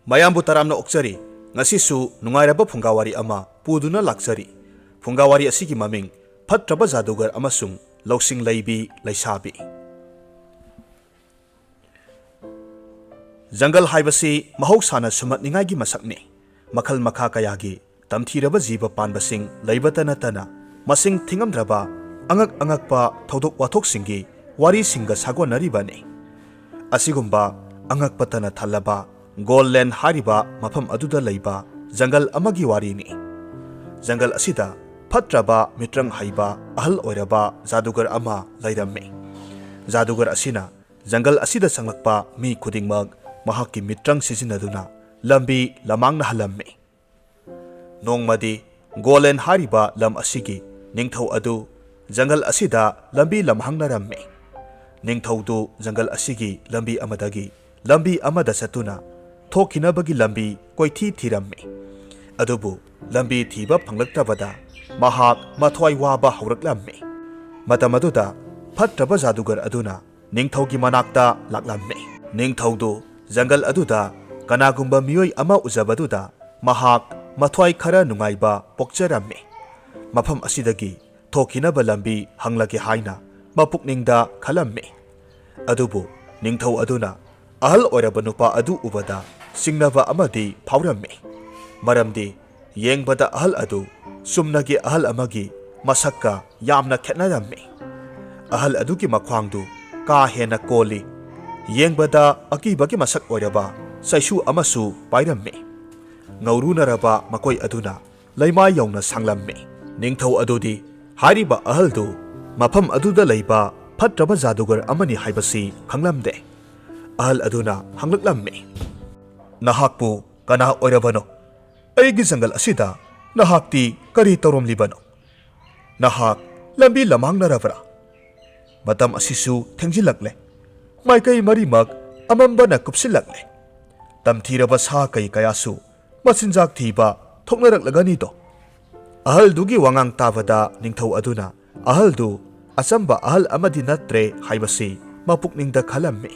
mayambu taramna okchari ngasisu nungairaba phunga wari ama puduna lakchari. Phunga wari asigi maming FATRABA JADUGAR amasung LOUSING LEIBI LEISHABI. Jungle haibasi mahausana sumatningai masakni makhal makha kayagi tamthiraba jiba panbasing leibatana tana masing thingamdraba angak thodok wathok singi wari singa sagonaribani. Asigumba angak patana thalaba Golden hariba mafam aduda leiba jungle amagi warini. Jungle asida FATRABA mitrang haiba ahal oiraba jadugar ama lairamme. Jadugar asina jungle asida sanglakpa mi khudingmak mahaki mitrang sisinaduna lambi lamangna halamme. Nongmadi Golden hariba lam asigi ningthau adu jungle asida lambi lamhangnaраmme. Ningthaudu jungle asigi lambi amadagi lambi amada satuna thokinabagi lambi koithi thiramme. Adubu lambi thiba phanglaktabada mahak mathwai waba hauраklamme. Matamaduda FATRABA JADUGAR aduna ningthaugi manakta laklamme. Ningthaudu jungle aduda kanagumba miyoi ama ujabaduda mahak mathwai khara nungaiba pokcharamme. Mafam asidagi thokinaba lambi hanglage haina mapukningda khalamme. Adubu ningthau aduna ahal oiraba nupa adu ubada singnaba amadi phawramme. Maramdi yengbada ahal adu sumnagi ahal amagi masakka yamna khetnaramme. Ahal adugi makhwangdu ka hena koli yengbada akibagi masak oiraba saisu amasu pairamme. Ngaurunaraba makoi aduna laimai yauna sanglamme. Ningthau adudi hariba ahaldu mafam aduda leiba FATRABA JADUGAR amani haibasi khanglamde. Ahal aduna hanglaklamme. Nahakpu kana oirabano? Aigi jungle asida nahakti kari toromlibano? Nahak lambi lamhangnarabra? Matam asisu thengjilakle. Maikai marimak amambana kupsilakle. Tamthiraba sa kai kayasu machinjak thiba thoknaraklagani to. Ahal dugi wangang tabada ningthau aduna ahal du asamba ahal amadi natre haibasi mapukningda khalamme.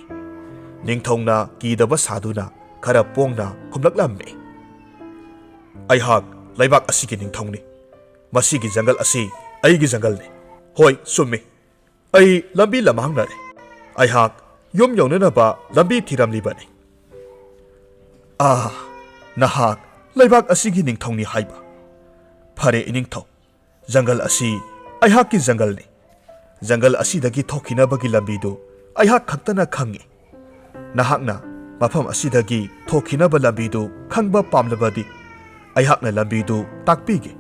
Ningthongna kidaba saduna khara pongna khumlaklamme. Aihak laibak asigi ningthongni. Masigi jungle asi aigi jungle ne. Hoi summi. Ai lambi lamhangnare. Aihak yom yonanaba lambi thiramlibani. Nahak laibak asigi ningthongni haiba. Phare iningthau jungle asi aihak ki jungle ne. Jungle asidagi thokinabagi lambidu aihak khaktana khangi. Nahakna mafam asidagi thokinaba lambidu khangba pamlabadi aihakna lambidu takpige.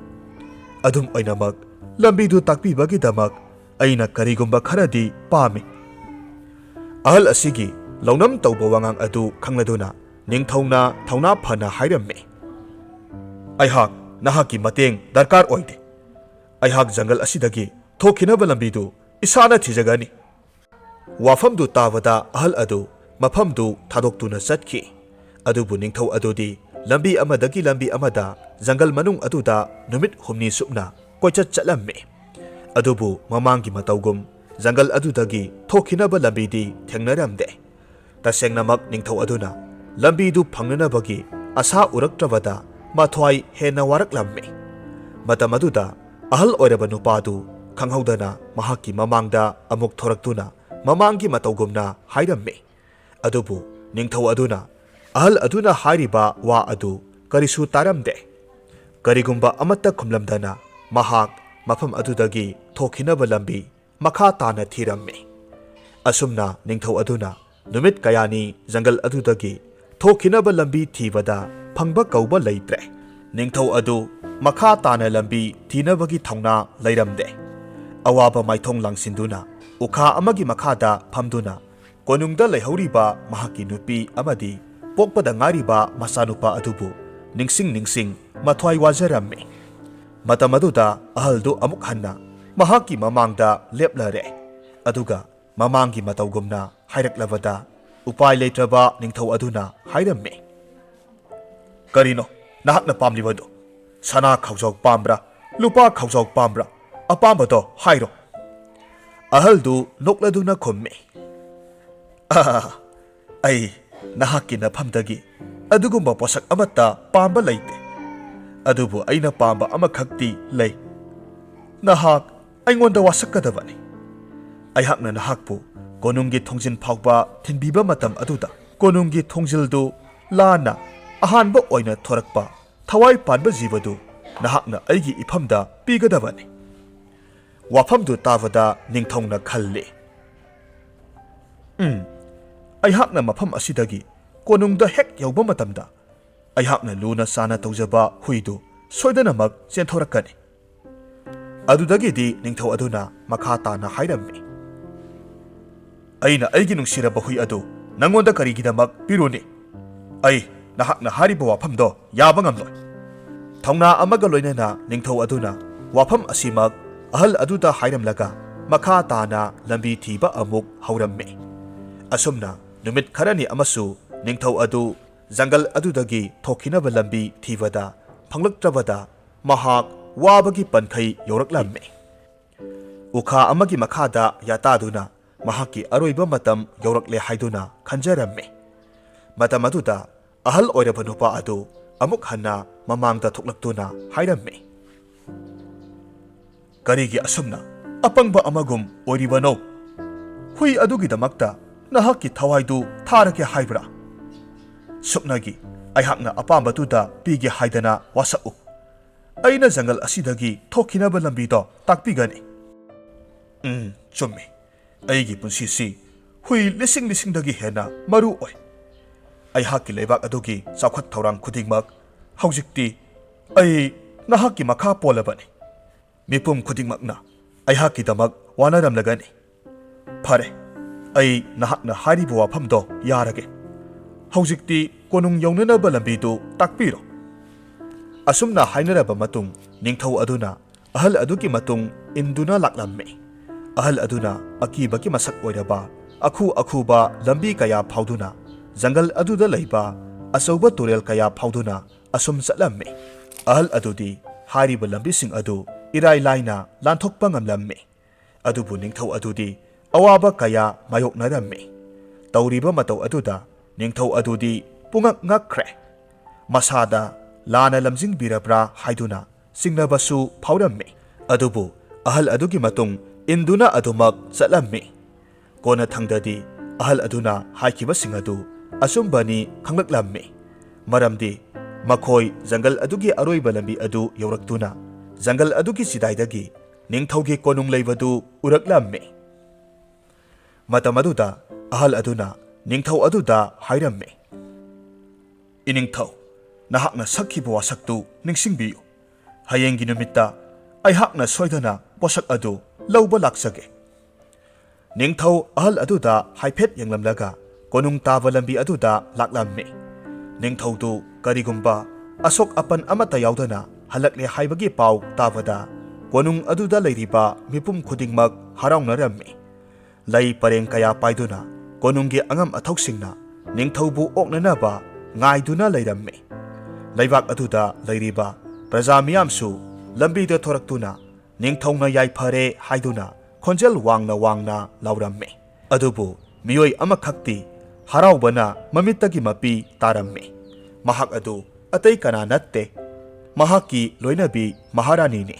Adum oinamak lambidu takpibagi damak aina karigumba kharadi pame. Ahal asigi launam tauba wangang adu khangladuna ningthongna thauna phana hairamme. Aihak nahaki mateng darkar oide. Aihak jungle asidagi thokinaba lambidu isana thijagani. Wafamdu tabada ahal adu mafamdu thadoktuna chatki. Adubu ningthau adudi lambi amadagi lambi amada jungle manung aduda numit humni supna koichat chatlamme. Adubu mamangi mataugum jungle adudagi thokinaba lambidi thengnaramde. Tasengnamak ningthau aduna lambidu phangnanabagi asa uraktrabada mathwai hena waraklamme. Matamaduda ahal oiraba nupadu khanghaudana mahaki mamangda amuk thoraktuna mamangi mataugumna hairamme. Adubu ningthau aduna ahal aduna hariba wa adu karisu taramde. Karigumba amatta khumlamdana mahak mafam adudagi thokinaba lambi makha tana thiramme. Asumna ningthau aduna numit kayani jungle adudagi thokinaba lambi thibada phangba kauba leitre. Ningthau adu makha tana lambi thinabagi thauna leiramde. Awaba maithong langsinduna ukha amagi makhada phamduna konungda leihoriba mahaki nupi amadi pokpada ngariba masanupa adubu ningsing mathwai wajaramme. Matamaduda ahaldu amuk hanna mahaki mamangda leplare. Aduga mamangi mataugumna hairaklavada upai leitraba ningthau aduna hairamme. Karino nahakna pamlibado? Sana khaujok pambra lupa khaujok pambra apambado hairo. Ahaldu nokladuna khomme. Ai nahaki nafamdagi ꯑꯗꯨꯒꯨꯝꯕ ꯄꯣꯠꯁꯛ ꯑꯃꯠꯇ ꯄꯥꯝꯕ ꯂꯩꯇꯦ꯫ ꯑꯗꯨꯕꯨ ꯑꯩꯅ ꯄꯥꯝꯕ ꯑꯃꯈꯛꯇꯤ ꯂꯩ꯫ ꯅꯍꯥꯛ ꯑꯩꯉꯣꯟꯗ ꯋꯥꯁꯛꯀꯗꯕꯅꯤ꯫ ꯑꯩꯍꯥꯛꯅ ꯅꯍꯥꯛꯄꯨ ꯀꯣꯅꯨꯡꯒꯤ ꯊꯣꯡꯖꯤꯟ ꯐꯥꯎꯕ ꯊꯤꯟꯕꯤꯕ ꯃꯇꯝ ꯑꯗꯨꯗ ꯀꯣꯅꯨꯡꯒꯤ ꯊꯣꯡꯖꯤꯜꯗꯨ ꯂꯥꯟꯅ ꯑꯍꯥꯟꯕ ꯑꯣꯏꯅ ꯊꯣꯔꯛꯄ ꯊꯋꯥꯏ ꯄꯥꯟꯕ ꯖꯤꯕꯗꯨ ꯅꯍꯥꯛꯅ ꯑꯩꯒꯤ ꯏꯐꯝꯗ ꯄꯤꯒꯗꯕꯅꯤ꯫ ꯋꯥꯐꯝꯗꯨ ꯇꯥꯕꯗ ꯅꯤꯡꯊꯧꯅ ꯈꯜꯂꯤ꯫ ꯑꯩꯍꯥꯛꯅ ꯃꯐꯝ ꯑꯁꯤꯗꯒꯤ ꯀꯣꯅꯨꯡꯗ ꯍꯦꯛ ꯌꯧꯕ ꯃꯇꯝꯗ ꯑꯩꯍꯥꯛꯅ ꯂꯨꯅ ꯆꯥꯅ ꯇꯧꯖꯕ ꯍꯨꯏꯗꯨ ꯁꯣꯏꯗꯅꯃꯛ ꯆꯦꯟꯊꯣꯔꯛꯀꯅꯤ꯫ ꯑꯗꯨꯗꯒꯤꯗꯤ ꯅꯤꯡꯊꯧ ꯑꯗꯨꯅ ꯃꯈꯥ ꯇꯥꯅ ꯍꯥꯏꯔꯝꯃꯤ, ꯑꯩꯅ ꯑꯩꯒꯤ ꯅꯨꯡꯁꯤꯔꯕ ꯍꯨꯏ ꯑꯗꯨ ꯅꯪꯉꯣꯟꯗ ꯀꯔꯤꯒꯤꯗꯃꯛ ꯄꯤꯔꯨꯅꯤ? ꯑꯩ ꯅꯍꯥꯛꯅ ꯍꯥꯏꯔꯤꯕ ꯋꯥꯐꯝꯗꯣ ꯌꯥꯕ ꯉꯝꯂꯣꯏ꯫ ꯊꯧꯅꯥ ꯑꯃꯒ ꯂꯣꯏꯅꯅ ꯅꯤꯡꯊꯧ ꯑꯗꯨꯅ ꯋꯥꯐꯝ ꯑꯁꯤꯃꯛ ꯑꯍꯜ ꯑꯗꯨꯗ ꯍꯥꯏꯔꯝꯂꯒ ꯃꯈꯥ ꯇꯥꯅ ꯂꯝꯕꯤ ꯊꯤꯕ ꯑꯃꯨꯛ ꯍꯧꯔꯝꯃꯤ꯫ ꯑꯁꯨꯝꯅ ꯅꯨꯃꯤꯠ ꯈꯔꯅꯤ ꯑꯃꯁꯨ ꯅꯤꯡꯊꯧ ꯑꯗꯨ ꯖꯪꯒꯜ ꯑꯗꯨꯗꯒꯤ ꯊꯣꯛꯈꯤꯅꯕ ꯂꯝꯕꯤ ꯊꯤꯕꯗ ꯐꯪꯂꯛꯇ꯭ꯔꯕꯗ ꯃꯍꯥꯛ ꯋꯥꯕꯒꯤ ꯄꯟꯈꯩ ꯌꯧꯔꯛꯂꯝꯃꯤ꯫ ꯎꯈꯥ ꯑꯃꯒꯤ ꯃꯈꯥꯗ ꯌꯥꯇꯥꯗꯨꯅ ꯃꯍꯥꯛꯀꯤ ꯑꯔꯣꯏꯕ ꯃꯇꯝ ꯌꯧꯔꯛꯂꯦ ꯍꯥꯏꯗꯨꯅ ꯈꯟꯖꯔꯝꯃꯤ꯫ ꯃꯇꯝ ꯑꯗꯨꯗ ꯑꯍꯜ ꯑꯣꯏꯔꯕ ꯅꯨꯄꯥ ꯑꯗꯨ ꯑꯃꯨꯛ ꯍꯟꯅ ꯃꯃꯥꯡꯗ ꯊꯣꯛꯂꯛꯇꯨꯅ ꯍꯥꯏꯔꯝꯃꯤ, ꯀꯔꯤꯒꯤ ꯑꯁꯨꯝꯅ ꯑꯄꯪꯕ ꯑꯃꯒꯨꯝ ꯑꯣꯏꯔꯤꯕꯅꯣ? ꯍꯨꯏ ꯑꯗꯨꯒꯤꯗꯃꯛꯇ ꯅꯍꯥꯛꯀꯤ ꯊꯋꯥꯏꯗꯨ ꯊꯥꯔꯒꯦ ꯍꯥꯏꯕ꯭ꯔꯥ? ꯁꯨꯞꯅꯒꯤ ꯑꯩꯍꯥꯛꯅ ꯑꯄꯥꯝꯕꯗꯨꯗ ꯄꯤꯒꯦ ꯍꯥꯏꯗꯅ ꯋꯥꯁꯛꯎ꯫ ꯑꯩꯅ ꯖꯪꯒꯜ ꯑꯁꯤꯗꯒꯤ ꯊꯣꯛꯈꯤꯅꯕ ꯂꯝꯕꯤꯗꯣ ꯇꯥꯛꯄꯤꯒꯅꯤ꯫ ꯆꯨꯝꯃꯤ꯫ ꯑꯩꯒꯤ ꯄꯨꯟꯁꯤꯁꯤ ꯍꯨꯏ ꯂꯤꯁꯤꯡꯗꯒꯤ ꯍꯦꯟꯅ ꯃꯔꯨ ꯑꯣꯏ꯫ ꯑꯩꯍꯥꯛꯀꯤ ꯂꯩꯕꯥꯛ ꯑꯗꯨꯒꯤ ꯆꯥꯎꯈꯠ ꯊꯧꯔꯥꯡ ꯈꯨꯗꯤꯡꯃꯛ ꯍꯧꯖꯤꯛꯇꯤ ꯑꯩ ꯅꯍꯥꯛꯀꯤ ꯃꯈꯥ ꯄꯣꯜꯂꯕꯅꯤ꯫ ꯃꯤꯄꯨꯝ ꯈꯨꯗꯤꯡꯃꯛꯅ ꯑꯩꯍꯥꯛꯀꯤꯗꯃꯛ ꯋꯥꯅꯔꯝꯂꯒꯅꯤ꯫ ꯐꯔꯦ, ꯑꯩ ꯅꯍꯥꯛꯅ ꯍꯥꯏꯔꯤꯕ ꯋꯥꯐꯝꯗꯣ ꯌꯥꯔꯒꯦ꯫ ꯍꯧꯖꯤꯛꯇꯤ ꯀꯣꯅꯨꯡ ꯌꯧꯅꯅꯕ ꯂꯝꯕꯤꯗꯨ ꯇꯥꯛꯄꯤꯔꯣ꯫ ꯑꯁꯨꯝꯅ ꯍꯥꯏꯅꯔꯕ ꯃꯇꯨꯡ ꯅꯤꯡꯊꯧ ꯑꯗꯨꯅ ꯑꯍꯜ ꯑꯗꯨꯒꯤ ꯃꯇꯨꯡ ꯏꯟꯗꯨꯅ ꯂꯥꯛꯂꯝꯃꯤ꯫ ꯑꯍꯜ ꯑꯗꯨꯅ ꯑꯀꯤꯕꯒꯤ ꯃꯁꯛ ꯑꯣꯏꯔꯕ ꯑꯈꯨ ꯑꯈꯨꯕ ꯂꯝꯕꯤ ꯀꯌꯥ ꯐꯥꯎꯗꯨꯅ ꯖꯪꯒꯜ ꯑꯗꯨꯗ ꯂꯩꯕ ꯑꯆꯧꯕ ꯇꯨꯔꯦꯜ ꯀꯌꯥ ꯐꯥꯎꯗꯨꯅ ꯑꯁꯨꯝ ꯆꯠꯂꯝꯃꯤ꯫ ꯑꯍꯜ ꯑꯗꯨꯗꯤ ꯍꯥꯏꯔꯤꯕ ꯂꯝꯕꯤꯁꯤꯡ ꯑꯗꯨ ꯏꯔꯥꯏ ꯂꯥꯏꯅ ꯂꯥꯟꯊꯣꯛꯄ ꯉꯝꯂꯝꯃꯤ꯫ ꯑꯗꯨꯕꯨ ꯅꯤꯡꯊꯧ ꯑꯗꯨꯗꯤ ꯑꯋꯥꯕ ꯀꯌꯥ ꯃꯥꯌꯣꯛꯅꯔꯝꯃꯤ꯫ ꯇꯧꯔꯤꯕ ꯃꯇꯧ ꯑꯗꯨꯗ ꯅꯤꯡꯊꯧ ꯑꯗꯨꯗꯤ ꯄꯨꯡꯉꯛ ꯉꯛꯈ꯭ꯔꯦ꯫ ꯃꯁꯥꯗ ꯂꯥꯟꯅ ꯂꯝꯖꯤꯡꯕꯤꯔꯕ꯭ꯔꯥ ꯍꯥꯏꯗꯨꯅ ꯆꯤꯡꯅꯕꯁꯨ ꯐꯥꯎꯔꯝꯃꯤ꯫ ꯑꯗꯨꯕꯨ ꯑꯍꯜ ꯑꯗꯨꯒꯤ ꯃꯇꯨꯡ ꯏꯟꯗꯨꯅ ꯑꯗꯨꯃꯛ ꯆꯠꯂꯝꯃꯤ꯫ ꯀꯣꯟꯅꯊꯪꯗꯗꯤ ꯑꯍꯜ ꯑꯗꯨꯅ ꯍꯥꯏꯈꯤꯕꯁꯤꯡ ꯑꯗꯨ ꯑꯆꯨꯝꯕꯅꯤ ꯈꯪꯂꯛꯂꯝꯃꯤ꯫ ꯃꯔꯝꯗꯤ ꯃꯈꯣꯏ ꯖꯪꯒꯜ ꯑꯗꯨꯒꯤ ꯑꯔꯣꯏꯕ ꯂꯝꯕꯤ ꯑꯗꯨ ꯌꯧꯔꯛꯇꯨꯅ ꯖꯪꯒꯜ ꯑꯗꯨꯒꯤ ꯆꯤꯗꯥꯏꯗꯒꯤ ꯅꯤꯡꯊꯧꯒꯤ ꯀꯣꯅꯨꯡ ꯂꯩꯕꯗꯨ ꯎꯔꯛꯂꯝꯃꯤ꯫ ꯃꯇꯝ ꯑꯗꯨꯗ ꯑꯍꯜ ꯑꯗꯨꯅ ꯅꯤꯡꯊꯧ ꯑꯗꯨꯗ ꯍꯥꯏꯔꯝꯃꯤ, ꯏꯅꯤꯡꯊꯧ, ꯅꯍꯥꯛꯅ ꯁꯛꯈꯤꯕ ꯋꯥꯁꯛꯇꯨ ꯅꯤꯡꯁꯤꯡꯕꯤꯌꯨ꯫ ꯍꯌꯦꯡꯒꯤ ꯅꯨꯃꯤꯠꯇ ꯑꯩꯍꯥꯛꯅ ꯁꯣꯏꯗꯅ ꯄꯣꯠꯁꯛ ꯑꯗꯨ ꯂꯧꯕ ꯂꯥꯛꯆꯒꯦ꯫ ꯅꯤꯡꯊꯧ ꯑꯍꯜ ꯑꯗꯨꯗ ꯍꯥꯏꯐꯦꯠ ꯌꯦꯡꯂꯝꯂꯒ ꯀꯣꯅꯨꯡ ꯇꯥꯕ ꯂꯝꯕꯤ ꯑꯗꯨꯗ ꯂꯥꯛꯂꯝꯃꯤ꯫ ꯅꯤꯡꯊꯧꯗꯨ ꯀꯔꯤꯒꯨꯝꯕ ꯑꯁꯣꯛ ꯑꯄꯟ ꯑꯃꯠꯇ ꯌꯥꯎꯗꯅ ꯍꯜꯂꯛꯂꯦ ꯍꯥꯏꯕꯒꯤ ꯄꯥꯎ ꯇꯥꯕꯗ ꯀꯣꯅꯨꯡ ꯑꯗꯨꯗ ꯂꯩꯔꯤꯕ ꯃꯤꯄꯨꯝ ꯈꯨꯗꯤꯡꯃꯛ ꯍꯔꯥꯎꯅꯔꯝꯃꯤ꯫ ꯂꯩ ꯄꯔꯦꯡ ꯀꯌꯥ ꯄꯥꯏꯗꯨꯅ ꯀꯣꯅꯨꯡꯒꯤ ꯑꯉꯝ ꯑꯊꯧꯁꯤꯡꯅ ꯅꯤꯡꯊꯧꯕꯨ ꯑꯣꯛꯅꯅꯕ ꯉꯥꯏꯗꯨꯅ ꯂꯩꯔꯝꯃꯤ꯫ ꯂꯩꯕꯥꯛ ꯑꯗꯨꯗ ꯂꯩꯔꯤꯕ ꯄ꯭ꯔꯖꯥ ꯃꯤꯌꯥꯝꯁꯨ ꯂꯝꯕꯤꯗ ꯊꯣꯔꯛꯇꯨꯅ ꯅꯤꯡꯊꯧꯅ ꯌꯥꯏꯐꯔꯦ ꯍꯥꯏꯗꯨꯅ ꯈꯣꯟꯖꯦꯜ ꯋꯥꯡꯅ ꯋꯥꯡꯅ ꯂꯥꯎꯔꯝꯃꯤ꯫ ꯑꯗꯨꯕꯨ ꯃꯤꯑꯣꯏ ꯑꯃꯈꯛꯇꯤ ꯍꯔꯥꯎꯕꯅ ꯃꯃꯤꯠꯇꯒꯤ ꯃꯄꯤ ꯇꯥꯔꯝꯃꯤ꯫ ꯃꯍꯥꯛ ꯑꯗꯨ ꯑꯇꯩ ꯀꯅꯥ ꯅꯠꯇꯦ, ꯃꯍꯥꯛꯀꯤ ꯂꯣꯏꯅꯕꯤ ꯃꯍꯥꯔꯥꯅꯤꯅꯤ꯫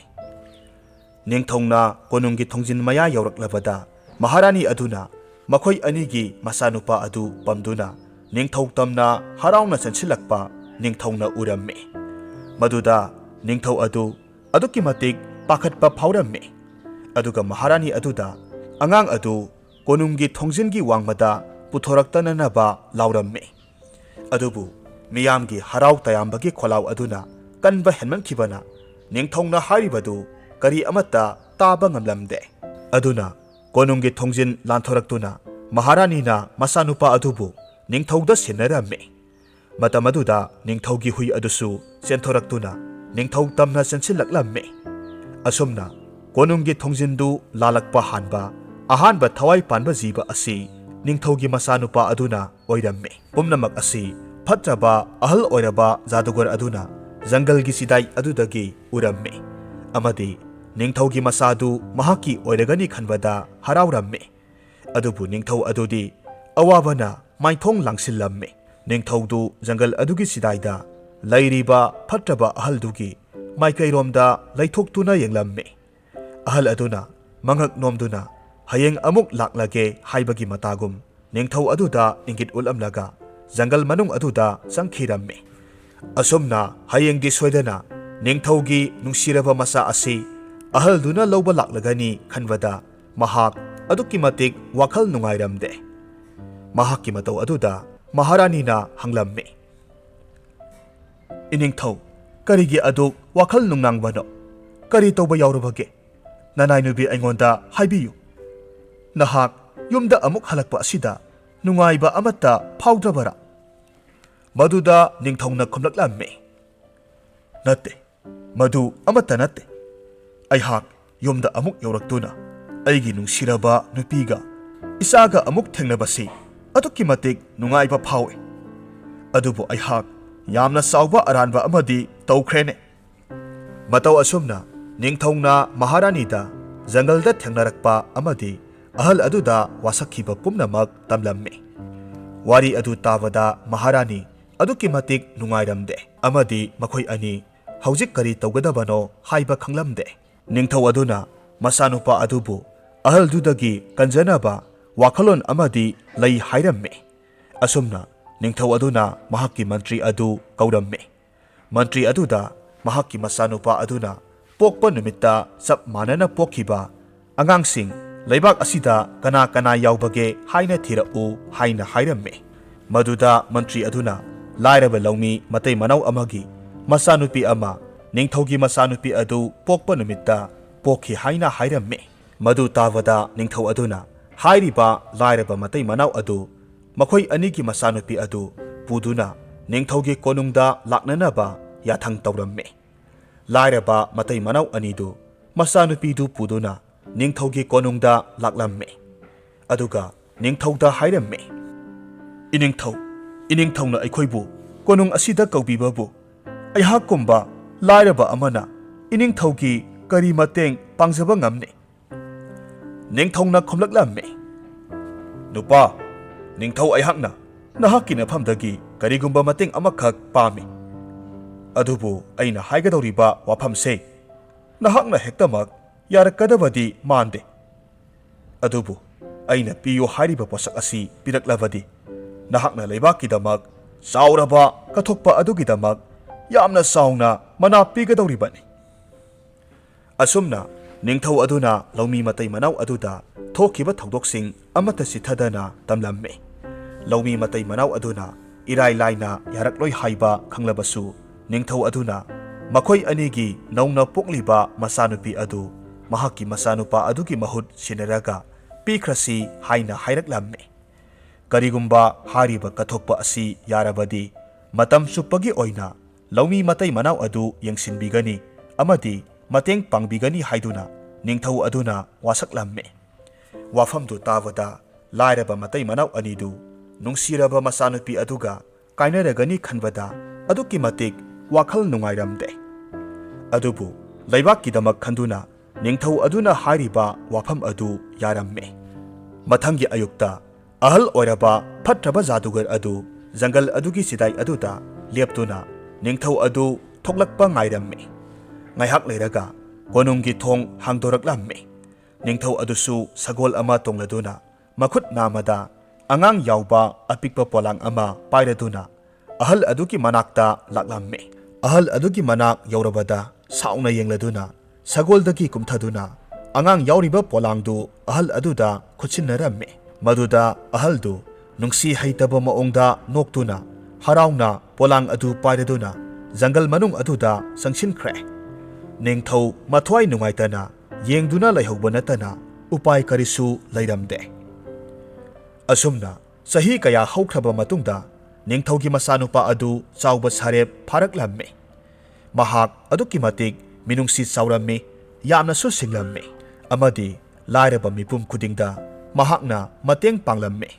ꯅꯤꯡꯊꯧꯅ ꯀꯣꯅꯨꯡꯒꯤ ꯊꯣꯡꯖꯤꯟ ꯃꯌꯥ ꯌꯧꯔꯛꯂꯕꯗ ꯃꯍꯥꯔꯥꯅꯤ ꯑꯗꯨꯅ ꯃꯈꯣꯏ ꯑꯅꯤꯒꯤ ꯃꯆꯥꯅꯨꯄꯥ ꯑꯗꯨ ꯄꯝꯗꯨꯅ ꯅꯤꯡꯊꯧ ꯇꯝꯅ ꯍꯔꯥꯎꯅ ꯆꯪꯁꯤꯜꯂꯛꯄ ꯅꯤꯡꯊꯧꯅ ꯎꯔꯝꯃꯤ꯫ ꯃꯗꯨꯗ ꯅꯤꯡꯊꯧ ꯑꯗꯨ ꯑꯗꯨꯛꯀꯤ ꯃꯇꯤꯛ ꯄꯥꯈꯠꯄ ꯐꯥꯎꯔꯝꯃꯤ꯫ ꯑꯗꯨꯒ ꯃꯍꯥꯔꯥꯅꯤ ꯑꯗꯨꯗ ꯑꯉꯥꯡ ꯑꯗꯨ ꯀꯣꯅꯨꯡꯒꯤ ꯊꯣꯡꯖꯤꯟꯒꯤ ꯋꯥꯡꯃꯗ ꯄꯨꯊꯣꯔꯛꯇꯅꯅꯕ ꯂꯥꯎꯔꯝꯃꯤ꯫ ꯑꯗꯨꯕꯨ ꯃꯤꯌꯥꯝꯒꯤ ꯍꯔꯥꯎ ꯇꯌꯥꯝꯕꯒꯤ ꯈꯣꯜꯂꯥꯎ ꯑꯗꯨꯅ ꯀꯟꯕ ꯍꯦꯟꯃꯟꯈꯤꯕꯅ ꯅꯤꯡꯊꯧꯅ ꯍꯥꯏꯔꯤꯕꯗꯨ ꯀꯔꯤ ꯑꯃꯠꯇ ꯇꯥꯕ ꯉꯝꯂꯝꯗꯦ꯫ ꯑꯗꯨꯅ ꯀꯣꯅꯨꯡꯒꯤ ꯊꯣꯡꯖꯤꯟ ꯂꯥꯟꯊꯣꯔꯛꯇꯨꯅ ꯃꯍꯥꯔꯥꯅꯤꯅ ꯃꯆꯥꯅꯨꯄꯥ ꯑꯗꯨꯕꯨ ꯅꯤꯡꯊꯧꯗ ꯁꯤꯟꯅꯔꯝꯃꯤ꯫ ꯃꯇꯝ ꯑꯗꯨꯗ ꯅꯤꯡꯊꯧꯒꯤ ꯍꯨꯏ ꯑꯗꯨꯁꯨ ꯆꯦꯟꯊꯣꯔꯛꯇꯨꯅ ꯅꯤꯡꯊꯧ ꯇꯝꯅ ꯆꯪꯁꯤꯜꯂꯛꯂꯝꯃꯤ꯫ ꯑꯁꯨꯝꯅ ꯀꯣꯅꯨꯡꯒꯤ ꯊꯣꯡꯖꯤꯟꯗꯨ ꯂꯥꯜꯂꯛꯄ ꯍꯥꯟꯕ ꯑꯍꯥꯟꯕ ꯊꯋꯥꯏ ꯄꯥꯟꯕ ꯖꯤꯕ ꯑꯁꯤ ꯅꯤꯡꯊꯧꯒꯤ ꯃꯆꯥꯅꯨꯄꯥ ꯑꯗꯨꯅ ꯑꯣꯏꯔꯝꯃꯤ꯫ ꯄꯨꯝꯅꯃꯛ ꯑꯁꯤ ꯐꯠꯇ꯭ꯔꯕ ꯑꯍꯜ ꯑꯣꯏꯔꯕ ꯖꯥꯗꯨꯒꯔ ꯑꯗꯨꯅ ꯖꯪꯒꯜꯒꯤ ꯆꯤꯗꯥꯏ ꯑꯗꯨꯗꯒꯤ ꯎꯔꯝꯃꯤ ꯑꯃꯗꯤ ꯅꯤꯡꯊꯧꯒꯤ ꯃꯆꯥꯗꯨ ꯃꯍꯥꯛꯀꯤ ꯑꯣꯏꯔꯒꯅꯤ ꯈꯟꯕꯗ ꯍꯔꯥꯎꯔꯝꯃꯤ꯫ ꯑꯗꯨꯕꯨ ꯅꯤꯡꯊꯧ ꯑꯗꯨꯗꯤ ꯑꯋꯥꯕꯅ ꯃꯥꯏꯊꯣꯡ ꯂꯥꯡꯁꯤꯜꯂꯝꯃꯤ꯫ ꯅꯤꯡꯊꯧꯗꯨ ꯖꯪꯒꯜ ꯑꯗꯨꯒꯤ ꯁꯤꯗꯥꯏꯗ ꯂꯩꯔꯤꯕ ꯐꯠꯇ꯭ꯔꯕ ꯑꯍꯜꯗꯨꯒꯤ ꯃꯥꯏꯀꯩꯔꯣꯝꯗ ꯂꯩꯊꯣꯛꯇꯨꯅ ꯌꯦꯡꯂꯝꯃꯤ꯫ ꯑꯍꯜ ꯑꯗꯨꯅ ꯃꯉꯛ ꯅꯣꯝꯗꯨꯅ ꯍꯌꯦꯡ ꯑꯃꯨꯛ ꯂꯥꯛꯂꯒꯦ ꯍꯥꯏꯕꯒꯤ ꯃꯇꯥꯒꯨꯝ ꯅꯤꯡꯊꯧ ꯑꯗꯨꯗ ꯏꯪꯒꯤꯠ ꯎꯠꯂꯝꯂꯒ ꯖꯪꯒꯜ ꯃꯅꯨꯡ ꯑꯗꯨꯗ ꯆꯪꯈꯤꯔꯝꯃꯤ꯫ ꯑꯁꯨꯝꯅ ꯍꯌꯦꯡꯗꯤ ꯁꯣꯏꯗꯅ ꯅꯤꯡꯊꯧꯒꯤ ꯅꯨꯡꯁꯤꯔꯕ ꯃꯆꯥ ꯑꯁꯤ ꯑꯍꯜꯗꯨꯅ ꯂꯧꯕ ꯂꯥꯛꯂꯒꯅꯤ ꯈꯟꯕꯗ ꯃꯍꯥꯛ ꯑꯗꯨꯛꯀꯤ ꯃꯇꯤꯛ ꯋꯥꯈꯜ ꯅꯨꯡꯉꯥꯏꯔꯝꯗꯦ꯫ ꯃꯍꯥꯛꯀꯤ ꯃꯇꯧ ꯑꯗꯨꯗ ꯃꯍꯥꯔꯥꯅꯤꯅ ꯍꯪꯂꯝꯃꯤ, "ꯏꯅꯤꯡꯊꯧ, ꯀꯔꯤꯒꯤ ꯑꯗꯨꯛ ꯋꯥꯈꯜ ꯅꯨꯡꯅꯥꯡꯕꯅꯣ? ꯀꯔꯤ ꯇꯧꯕ ꯌꯥꯎꯔꯕꯒꯦ? ꯅꯅꯥꯏꯅꯨꯕꯤ ꯑꯩꯉꯣꯟꯗ ꯍꯥꯏꯕꯤꯌꯨ꯫ ꯅꯍꯥꯛ ꯌꯨꯝꯗ ꯑꯃꯨꯛ ꯍꯜꯂꯛꯄ ꯑꯁꯤꯗ ꯅꯨꯡꯉꯥꯏꯕ ꯑꯃꯠꯇ ꯐꯥꯎꯗ꯭ꯔꯕꯔꯥ?" ꯃꯗꯨꯗ ꯅꯤꯡꯊꯧꯅ ꯈꯨꯝꯂꯛꯂꯝꯃꯤ, "ꯅꯠꯇꯦ, ꯃꯗꯨ ꯑꯃꯠꯇ ꯅꯠꯇꯦ꯫ ꯑꯩꯍꯥꯛ ꯌꯨꯝꯗ ꯑꯃꯨꯛ ꯌꯧꯔꯛꯇꯨꯅ ꯑꯩꯒꯤ ꯅꯨꯡꯁꯤꯔꯕ ꯅꯨꯄꯤꯒ ꯏꯆꯥꯒ ꯑꯃꯨꯛ ꯊꯦꯡꯅꯕꯁꯤ ꯑꯗꯨꯛꯀꯤ ꯃꯇꯤꯛ ꯅꯨꯡꯉꯥꯏꯕ ꯐꯥꯎꯏ꯫ ꯑꯗꯨꯕꯨ ꯑꯩꯍꯥꯛ ꯌꯥꯝꯅ ꯆꯥꯎꯕ ꯑꯔꯥꯟꯕ ꯑꯃꯗꯤ ꯇꯧꯈ꯭ꯔꯦꯅꯦ." ꯃꯇꯧ ꯑꯁꯨꯝꯅ ꯅꯤꯡꯊꯧꯅ ꯃꯍꯥꯔꯥꯅꯤꯗ ꯖꯪꯒꯜꯗ ꯊꯦꯡꯅꯔꯛꯄ ꯑꯃꯗꯤ ꯑꯍꯜ ꯑꯗꯨꯗ ꯋꯥꯁꯛꯈꯤꯕ ꯄꯨꯝꯅꯃꯛ ꯇꯝꯂꯝꯃꯤ꯫ ꯋꯥꯔꯤ ꯑꯗꯨ ꯇꯥꯕꯗ ꯃꯍꯥꯔꯥꯅꯤ ꯑꯗꯨꯛꯀꯤ ꯃꯇꯤꯛ ꯅꯨꯡꯉꯥꯏꯔꯝꯗꯦ ꯑꯃꯗꯤ ꯃꯈꯣꯏ ꯑꯅꯤ ꯍꯧꯖꯤꯛ ꯀꯔꯤ ꯇꯧꯒꯗꯕꯅꯣ ꯍꯥꯏꯕ ꯈꯪꯂꯝꯗꯦ꯫ ꯅꯤꯡꯊꯧ ꯑꯗꯨꯅ ꯃꯆꯥꯅꯨꯄꯥ ꯑꯗꯨꯕꯨ ꯑꯍꯜꯗꯨꯗꯒꯤ ꯀꯟꯖꯅꯕ ꯋꯥꯈꯜꯂꯣꯟ ꯑꯃꯗꯤ ꯂꯩ ꯍꯥꯏꯔꯝꯃꯤ꯫ ꯑꯁꯨꯝꯅ ꯅꯤꯡꯊꯧ ꯑꯗꯨꯅ ꯃꯍꯥꯛꯀꯤ ꯃꯟꯇ꯭ꯔꯤ ꯑꯗꯨ ꯀꯧꯔꯝꯃꯤ꯫ ꯃꯟꯇ꯭ꯔꯤ ꯑꯗꯨꯗ ꯃꯍꯥꯛꯀꯤ ꯃꯆꯥꯅꯨꯄꯥ ꯑꯗꯨꯅ ꯄꯣꯛꯄ ꯅꯨꯃꯤꯠꯇ ꯆꯞ ꯃꯥꯟꯅꯅ ꯄꯣꯛꯈꯤꯕ ꯑꯉꯥꯡꯁꯤꯡ ꯂꯩꯕꯥꯛ ꯑꯁꯤꯗ ꯀꯅꯥ ꯀꯅꯥ ꯌꯥꯎꯕꯒꯦ ꯍꯥꯏꯅ ꯊꯤꯔꯛꯎ ꯍꯥꯏꯅ ꯍꯥꯏꯔꯝꯃꯤ꯫ ꯃꯗꯨꯗ ꯃꯟꯇ꯭ꯔꯤ ꯑꯗꯨꯅ ꯂꯥꯏꯔꯕ ꯂꯧꯃꯤ ꯃꯇꯩ ꯃꯅꯥꯎ ꯑꯃꯒꯤ ꯃꯆꯥꯅꯨꯄꯤ ꯑꯃ ꯅꯤꯡꯊꯧꯒꯤ ꯃꯆꯥꯅꯨꯄꯤ ꯑꯗꯨ ꯄꯣꯛꯄ ꯅꯨꯃꯤꯠꯇ ꯄꯣꯛꯈꯤ ꯍꯥꯏꯅ ꯍꯥꯏꯔꯝꯃꯤ꯫ ꯃꯗꯨ ꯇꯥꯕꯗ ꯅꯤꯡꯊꯧ ꯑꯗꯨꯅ ꯍꯥꯏꯔꯤꯕ ꯂꯥꯏꯔꯕ ꯃꯇꯩ ꯃꯅꯥꯎ ꯑꯗꯨ ꯃꯈꯣꯏ ꯑꯅꯤꯒꯤ ꯃꯆꯥꯅꯨꯄꯤ ꯑꯗꯨ ꯄꯨꯗꯨꯅ ꯅꯤꯡꯊꯧꯒꯤ ꯀꯣꯅꯨꯡꯗ ꯂꯥꯛꯅꯅꯕ ꯌꯥꯊꯪ ꯇꯧꯔꯝꯃꯤ꯫ ꯂꯥꯏꯔꯕ ꯃꯇꯩ ꯃꯅꯥꯎ ꯑꯅꯤꯗꯨ ꯃꯆꯥꯅꯨꯄꯤꯗꯨ ꯄꯨꯗꯨꯅ ꯅꯤꯡꯊꯧꯒꯤ ꯀꯣꯅꯨꯡꯗ ꯂꯥꯛꯂꯝꯃꯤ꯫ ꯑꯗꯨꯒ ꯅꯤꯡꯊꯧꯗ ꯍꯥꯏꯔꯝꯃꯤ, "ꯏꯅꯤꯡꯊꯧ, ꯏꯅꯤꯡꯊꯧꯅ ꯑꯩꯈꯣꯏꯕꯨ ꯀꯣꯅꯨꯡ ꯑꯁꯤꯗ ꯀꯧꯕꯤꯕꯕꯨ ꯑꯩꯍꯥꯛꯀꯨꯝꯕ ꯂꯥꯏꯔꯕ ꯑꯃꯅ ꯏꯅꯤꯡꯊꯧꯒꯤ ꯀꯔꯤ ꯃꯇꯦꯡ ꯄꯥꯡꯖꯕ ꯉꯝꯅꯤ?" ꯅꯤꯡꯊꯧꯅ ꯈꯨꯝꯂꯛꯂꯝꯃꯤ, "ꯅꯨꯄꯥ, ꯅꯤꯡꯊꯧ ꯑꯩꯍꯥꯛꯅ ꯅꯍꯥꯛꯀꯤ ꯅꯐꯝꯗꯒꯤ ꯀꯔꯤꯒꯨꯝꯕ ꯃꯇꯦꯡ ꯑꯃꯈꯛ ꯄꯥꯝꯃꯤ꯫ ꯑꯗꯨꯕꯨ ꯑꯩꯅ ꯍꯥꯏꯒꯗꯧꯔꯤꯕ ꯋꯥꯐꯝꯁꯦ ꯅꯍꯥꯛꯅ ꯍꯦꯛꯇꯃꯛ ꯌꯥꯔꯛꯀꯗꯕꯗꯤ ꯃꯥꯟꯗꯦ꯫ ꯑꯗꯨꯕꯨ ꯑꯩꯅ ꯄꯤꯌꯨ ꯍꯥꯏꯔꯤꯕ ꯄꯣꯠꯁꯛ ꯑꯁꯤ ꯄꯤꯔꯛꯂꯕꯗꯤ ꯅꯍꯥꯛꯅ ꯂꯩꯕꯥꯛꯀꯤꯗꯃꯛ ꯆꯥꯎꯔꯕ ꯀꯠꯊꯣꯛꯄ ꯑꯗꯨꯒꯤꯗꯃꯛ ꯌꯥꯝꯅ ꯆꯥꯎꯅ ꯃꯅꯥ ꯄꯤꯒꯗꯧꯔꯤꯕꯅꯤ." ꯑꯁꯨꯝꯅ ꯅꯤꯡꯊꯧ ꯑꯗꯨꯅ ꯂꯧꯃꯤ ꯃꯇꯩ ꯃꯅꯥꯎ ꯑꯗꯨꯗ ꯊꯣꯛꯈꯤꯕ ꯊꯧꯗꯣꯛꯁꯤꯡ ꯑꯃꯠꯇ ꯆꯤꯊꯗꯅ ꯇꯝꯂꯝꯃꯤ꯫ ꯂꯧꯃꯤ ꯃꯇꯩ ꯃꯅꯥꯎ ꯑꯗꯨꯅ ꯏꯔꯥꯏ ꯂꯥꯏꯅ ꯌꯥꯔꯛꯂꯣꯏ ꯍꯥꯏꯕ ꯈꯪꯂꯕꯁꯨ ꯅꯤꯡꯊꯧ ꯑꯗꯨꯅ ꯃꯈꯣꯏ ꯑꯅꯤꯒꯤ ꯅꯧꯅ ꯄꯣꯛꯂꯤꯕ ꯃꯆꯥꯅꯨꯄꯤ ꯑꯗꯨ ꯃꯍꯥꯛꯀꯤ ꯃꯆꯥꯅꯨꯄꯥ ꯑꯗꯨꯒꯤ ꯃꯍꯨꯠ ꯁꯤꯟꯅꯔꯒ ꯄꯤꯈ꯭ꯔꯁꯤ ꯍꯥꯏꯅ ꯍꯥꯏꯔꯛꯂꯝꯃꯤ꯫ ꯀꯔꯤꯒꯨꯝꯕ ꯍꯥꯏꯔꯤꯕ ꯀꯠꯊꯣꯛꯄ ꯑꯁꯤ ꯌꯥꯔꯕꯗꯤ ꯃꯇꯝ ꯆꯨꯞꯄꯒꯤ ꯑꯣꯏꯅ ꯂꯧꯃꯤ ꯃꯇꯩ ꯃꯅꯥꯎ ꯑꯗꯨ ꯌꯦꯡꯁꯤꯟꯕꯤꯒꯅꯤ ꯑꯃꯗꯤ ꯃꯇꯦꯡ ꯄꯥꯡꯕꯤꯒꯅꯤ ꯍꯥꯏꯗꯨꯅ ꯅꯤꯡꯊꯧ ꯑꯗꯨꯅ ꯋꯥꯁꯛꯂꯝꯃꯤ꯫ ꯋꯥꯐꯝꯗꯨ ꯇꯥꯕꯗ ꯂꯥꯏꯔꯕ ꯃꯇꯩ ꯃꯅꯥꯎ ꯑꯅꯤꯗꯨ ꯅꯨꯡꯁꯤꯔꯕ ꯃꯆꯥꯅꯨꯄꯤ ꯑꯗꯨꯒ ꯀꯥꯏꯅꯔꯒꯅꯤ ꯈꯟꯕꯗ ꯑꯗꯨꯛꯀꯤ ꯃꯇꯤꯛ ꯋꯥꯈꯜ ꯅꯨꯡꯉꯥꯏꯔꯝꯗꯦ꯫ ꯑꯗꯨꯕꯨ ꯂꯩꯕꯥꯛꯀꯤꯗꯃꯛ ꯈꯟꯗꯨꯅ ꯅꯤꯡꯊꯧ ꯑꯗꯨꯅ ꯍꯥꯏꯔꯤꯕ ꯋꯥꯐꯝ ꯑꯗꯨ ꯌꯥꯔꯝꯃꯤ꯫ ꯃꯊꯪꯒꯤ ꯑꯌꯨꯛꯇ ꯑꯍꯜ ꯑꯣꯏꯔꯕ ꯐꯠꯇ꯭ꯔꯕ ꯖꯥꯗꯨꯒꯔ ꯑꯗꯨ ꯖꯪꯒꯜ ꯑꯗꯨꯒꯤ ꯆꯤꯗꯥꯏ ꯑꯗꯨꯗ ꯂꯦꯞꯇꯨꯅ ꯅꯤꯡꯊꯧ ꯑꯗꯨ ꯊꯣꯛꯂꯛꯄ ꯉꯥꯏꯔꯝꯃꯤ꯫ ꯉꯥꯏꯍꯥꯛ ꯂꯩꯔꯒ ꯀꯣꯅꯨꯡꯒꯤ ꯊꯣꯡ ꯍꯥꯡꯗꯣꯔꯛꯂꯝꯃꯤ꯫ ꯅꯤꯡꯊꯧ ꯑꯗꯨꯁꯨ ꯁꯒꯣꯜ ꯑꯃ ꯇꯣꯡꯂꯗꯨꯅ ꯃꯈꯨꯠ ꯅꯥꯝꯃꯗ ꯑꯉꯥꯡ ꯌꯥꯎꯕ ꯑꯄꯤꯛꯄ ꯄꯣꯂꯥꯡ ꯑꯃ ꯄꯥꯏꯔꯗꯨꯅ ꯑꯍꯜ ꯑꯗꯨꯒꯤ ꯃꯅꯥꯛꯇ ꯂꯥꯛꯂꯝꯃꯤ꯫ ꯑꯍꯜ ꯑꯗꯨꯒꯤ ꯃꯅꯥꯛ ꯌꯧꯔꯕꯗ ꯁꯥꯎꯅ ꯌꯦꯡꯂꯗꯨꯅ ꯁꯒꯣꯜꯗꯒꯤ ꯀꯨꯝꯊꯗꯨꯅ ꯑꯉꯥꯡ ꯌꯥꯎꯔꯤꯕ ꯄꯣꯂꯥꯡꯗꯨ ꯑꯍꯜ ꯑꯗꯨꯗ ꯈꯨꯠꯁꯤꯟꯅꯔꯝꯃꯤ꯫ ꯃꯗꯨꯗ ꯑꯍꯜꯗꯨ ꯅꯨꯡꯁꯤ ꯍꯩꯇꯕ ꯃꯑꯣꯡꯗ ꯅꯣꯛꯇꯨꯅ ꯍꯔꯥꯎꯅ ꯄꯣꯂꯥꯡ ꯑꯗꯨ ꯄꯥꯏꯔꯗꯨꯅ ꯖꯪꯒꯜ ꯃꯅꯨꯡ ꯑꯗꯨꯗ ꯆꯪꯁꯤꯟꯈ꯭ꯔꯦ꯫ ꯅꯤꯡꯊꯧ ꯃꯊ꯭ꯋꯥꯏ ꯅꯨꯡꯉꯥꯏꯇꯅ ꯌꯦꯡꯗꯨꯅ ꯂꯩꯍꯧꯕ ꯅꯠꯇꯅ ꯎꯄꯥꯏ ꯀꯔꯤꯁꯨ ꯂꯩꯔꯝꯗꯦ꯫ ꯑꯁꯨꯝꯅ ꯆꯍꯤ ꯀꯌꯥ ꯍꯧꯈ꯭ꯔꯕ ꯃꯇꯨꯡꯗ ꯅꯤꯡꯊꯧꯒꯤ ꯃꯆꯥꯅꯨꯄꯥ ꯑꯗꯨ ꯆꯥꯎꯕ ꯁꯥꯔꯦꯞ ꯐꯥꯔꯛꯂꯝꯃꯤ꯫ ꯃꯍꯥꯛ ꯑꯗꯨꯛꯀꯤ ꯃꯇꯤꯛ ꯃꯤꯅꯨꯡꯁꯤ ꯆꯥꯎꯔꯝꯃꯤ, ꯌꯥꯝꯅꯁꯨ ꯁꯤꯡꯂꯝꯃꯤ ꯑꯃꯗꯤ ꯂꯥꯏꯔꯕ ꯃꯤꯄꯨꯝ ꯈꯨꯗꯤꯡꯗ ꯃꯍꯥꯛꯅ ꯃꯇꯦꯡ ꯄꯥꯡꯂꯝꯃꯤ꯫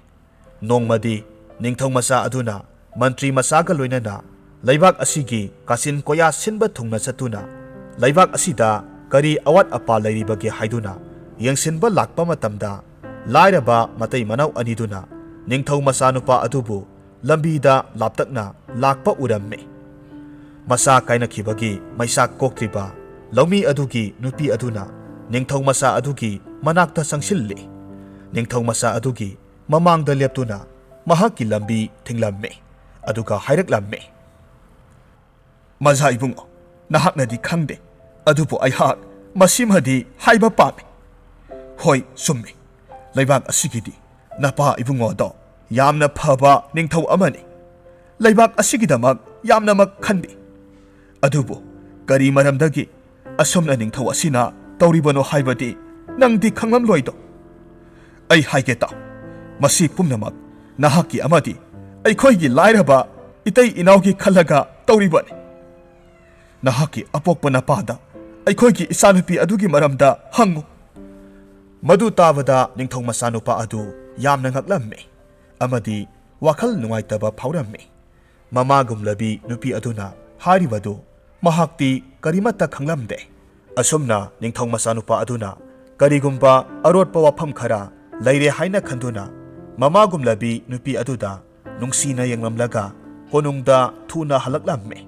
ꯅꯣꯡꯃꯗꯤ ꯅꯤꯡꯊꯧ ꯃꯆꯥ ꯑꯗꯨꯅ ꯃꯟꯇ꯭ꯔꯤ ꯃꯆꯥꯒ ꯂꯣꯏꯅꯅ ꯂꯩꯕꯥꯛ ꯑꯁꯤꯒꯤ ꯀꯥꯆꯤꯟ ꯀꯣꯌꯥ ꯁꯤꯟꯕ ꯊꯨꯡꯅ ꯆꯠꯇꯨꯅ ꯂꯩꯕꯥꯛ ꯑꯁꯤꯗ ꯀꯔꯤ ꯑꯋꯥꯠ ꯑꯄꯥ ꯂꯩꯔꯤꯕꯒꯦ ꯍꯥꯏꯗꯨꯅ ꯌꯦꯡꯁꯤꯟꯕ ꯂꯥꯛꯄ ꯃꯇꯝꯗ ꯂꯥꯏꯔꯕ ꯃꯇꯩ ꯃꯅꯥꯎ ꯑꯅꯤꯗꯨꯅ ꯅꯤꯡꯊꯧ ꯃꯆꯥꯅꯨꯄꯥ ꯑꯗꯨꯕꯨ ꯂꯝꯕꯤꯗ ꯂꯥꯞꯇꯛꯅ ꯂꯥꯛꯄ ꯎꯔꯝꯃꯤ꯫ ꯃꯁꯥ ꯀꯥꯏꯅꯈꯤꯕꯒꯤ ꯃꯩꯁꯥꯛ ꯀꯣꯛꯇ꯭ꯔꯤꯕ ꯂꯧꯃꯤ ꯑꯗꯨꯒꯤ ꯅꯨꯄꯤ ꯑꯗꯨꯅ ꯅꯤꯡꯊꯧ ꯃꯆꯥ ꯑꯗꯨꯒꯤ ꯃꯅꯥꯛꯇ ꯆꯪꯁꯤꯜꯂꯤ꯫ ꯅꯤꯡꯊꯧ ꯃꯆꯥ ꯑꯗꯨꯒꯤ ꯃꯃꯥꯡꯗ ꯂꯦꯞꯇꯨꯅ ꯃꯍꯥꯛꯀꯤ ꯂꯝꯕꯤ ꯊꯤꯡꯂꯝꯃꯤ ꯑꯗꯨꯒ ꯍꯥꯏꯔꯛꯂꯝꯃꯤ꯫ ꯃꯖꯥ ꯏꯕꯨꯡꯉꯣ, ꯅꯍꯥꯛꯅꯗꯤ ꯈꯪꯗꯦ, ꯑꯗꯨꯕꯨ ꯑꯩꯍꯥꯛ ꯃꯁꯤꯃꯗꯤ ꯍꯥꯏꯕ ꯄꯥꯝꯃꯤ꯫ ꯍꯣꯏ ꯆꯨꯝꯃꯤ, ꯂꯩꯕꯥꯛ ꯑꯁꯤꯒꯤꯗꯤ ꯅꯄꯥ ꯏꯕꯨꯡꯉꯣꯗꯣ ꯌꯥꯝꯅ ꯐꯕ ꯅꯤꯡꯊꯧ ꯑꯃꯅꯤ꯫ ꯂꯩꯕꯥꯛ ꯑꯁꯤꯒꯤꯗꯃꯛ ꯌꯥꯝꯅꯃꯛ ꯈꯟꯕꯤ꯫ ꯑꯗꯨꯕꯨ ꯀꯔꯤ ꯃꯔꯝꯗꯒꯤ ꯑꯁꯨꯝꯅ ꯅꯤꯡꯊꯧ ꯑꯁꯤꯅ ꯇꯧꯔꯤꯕꯅꯣ ꯍꯥꯏꯕꯗꯤ ꯅꯪꯗꯤ ꯈꯪꯂꯝꯂꯣꯏꯗꯣ꯫ ꯑꯩ ꯍꯥꯏꯒꯦ ꯇꯥꯎ, ꯃꯁꯤ ꯄꯨꯝꯅꯃꯛ ꯅꯍꯥꯛꯀꯤ ꯑꯃꯗꯤ ꯑꯩꯈꯣꯏꯒꯤ ꯂꯥꯏꯔꯕ ꯏꯇꯩ ꯏꯅꯥꯎꯒꯤ ꯈꯜꯂꯒ ꯇꯧꯔꯤꯕꯅꯤ꯫ ꯅꯍꯥꯛꯀꯤ ꯑꯄꯣꯛꯄ ꯅꯄꯥꯗ ꯑꯩꯈꯣꯏꯒꯤ ꯏꯆꯥꯅꯨꯄꯤ ꯑꯗꯨꯒꯤ ꯃꯔꯝꯗ ꯍꯪꯉꯨ꯫ ꯃꯗꯨ ꯇꯥꯕꯗ ꯅꯤꯡꯊꯧ ꯃꯆꯥꯅꯨꯄꯥ ꯑꯗꯨ ꯌꯥꯝꯅ ꯉꯛꯂꯝꯃꯤ ꯑꯃꯗꯤ ꯋꯥꯈꯜ ꯅꯨꯡꯉꯥꯏꯇꯕ ꯐꯥꯎꯔꯝꯃꯤ꯫ ꯃꯃꯥꯒꯨꯝꯂꯕꯤ ꯅꯨꯄꯤ ꯑꯗꯨꯅ ꯍꯥꯏꯔꯤꯕꯗꯨ ꯃꯍꯥꯛꯇꯤ ꯀꯔꯤꯃꯠꯇ ꯈꯪꯂꯝꯗꯦ꯫ ꯑꯁꯨꯝꯅ ꯅꯤꯡꯊꯧ ꯃꯆꯥꯅꯨꯄꯥ ꯑꯗꯨꯅ ꯀꯔꯤꯒꯨꯝꯕ ꯑꯔꯣꯠꯄ ꯋꯥꯐꯝ ꯈꯔ ꯂꯩꯔꯦ ꯍꯥꯏꯅ ꯈꯟꯗꯨꯅ ꯃꯃꯥꯒꯨꯝꯂꯕꯤ ꯅꯨꯄꯤ ꯑꯗꯨꯗ ꯅꯨꯡꯁꯤꯅ ꯌꯦꯡꯂꯝꯂꯒ ꯀꯣꯅꯨꯡꯗ ꯊꯨꯅ ꯍꯜꯂꯛꯂꯝꯃꯤ꯫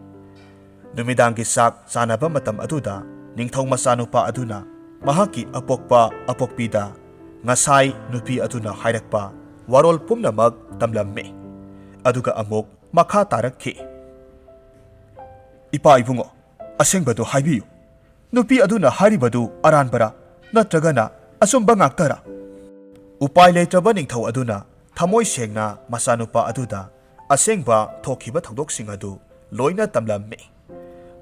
ꯅꯨꯃꯤꯗꯥꯡꯒꯤ ꯆꯥꯛ ꯆꯥꯅꯕ ꯃꯇꯝ ꯑꯗꯨꯗ ꯅꯤꯡꯊꯧ ꯃꯆꯥꯅꯨꯄꯥ ꯑꯗꯨꯅ ꯃꯍꯥꯛꯀꯤ ꯑꯄꯣꯛꯄ ꯑꯄꯣꯛꯄꯤꯗ ꯉꯁꯥꯏ ꯅꯨꯄꯤ ꯑꯗꯨꯅ ꯍꯥꯏꯔꯛꯄ ꯋꯥꯔꯣꯜ ꯄꯨꯝꯅꯃꯛ ꯇꯝꯂꯝꯃꯤ꯫ ꯑꯗꯨꯒ ꯑꯃꯨꯛ ꯃꯈꯥ ꯇꯥꯔꯛꯈꯤ꯫ ꯏꯄꯥ ꯏꯕꯨꯡꯉꯣ, ꯑꯁꯦꯡꯕꯗꯨ ꯍꯥꯏꯕꯤꯌꯨ꯫ ꯅꯨꯄꯤ ꯑꯗꯨꯅ ꯍꯥꯏꯔꯤꯕꯗꯨ ꯑꯔꯥꯟꯕꯔꯥ ꯅꯠꯇ꯭ꯔꯒꯅ ꯑꯆꯨꯝꯕ ꯉꯥꯛꯇꯔꯥ? ꯎꯄꯥꯏ ꯂꯩꯇ꯭ꯔꯕ ꯅꯤꯡꯊꯧ ꯑꯗꯨꯅ ꯊꯃꯣꯏ ꯁꯦꯡꯅ ꯃꯆꯥꯅꯨꯄꯥ ꯑꯗꯨꯗ ꯑꯁꯦꯡꯕ ꯊꯣꯛꯈꯤꯕ ꯊꯧꯗꯣꯛꯁꯤꯡ ꯑꯗꯨ ꯂꯣꯏꯅ ꯇꯝꯂꯝꯃꯤ꯫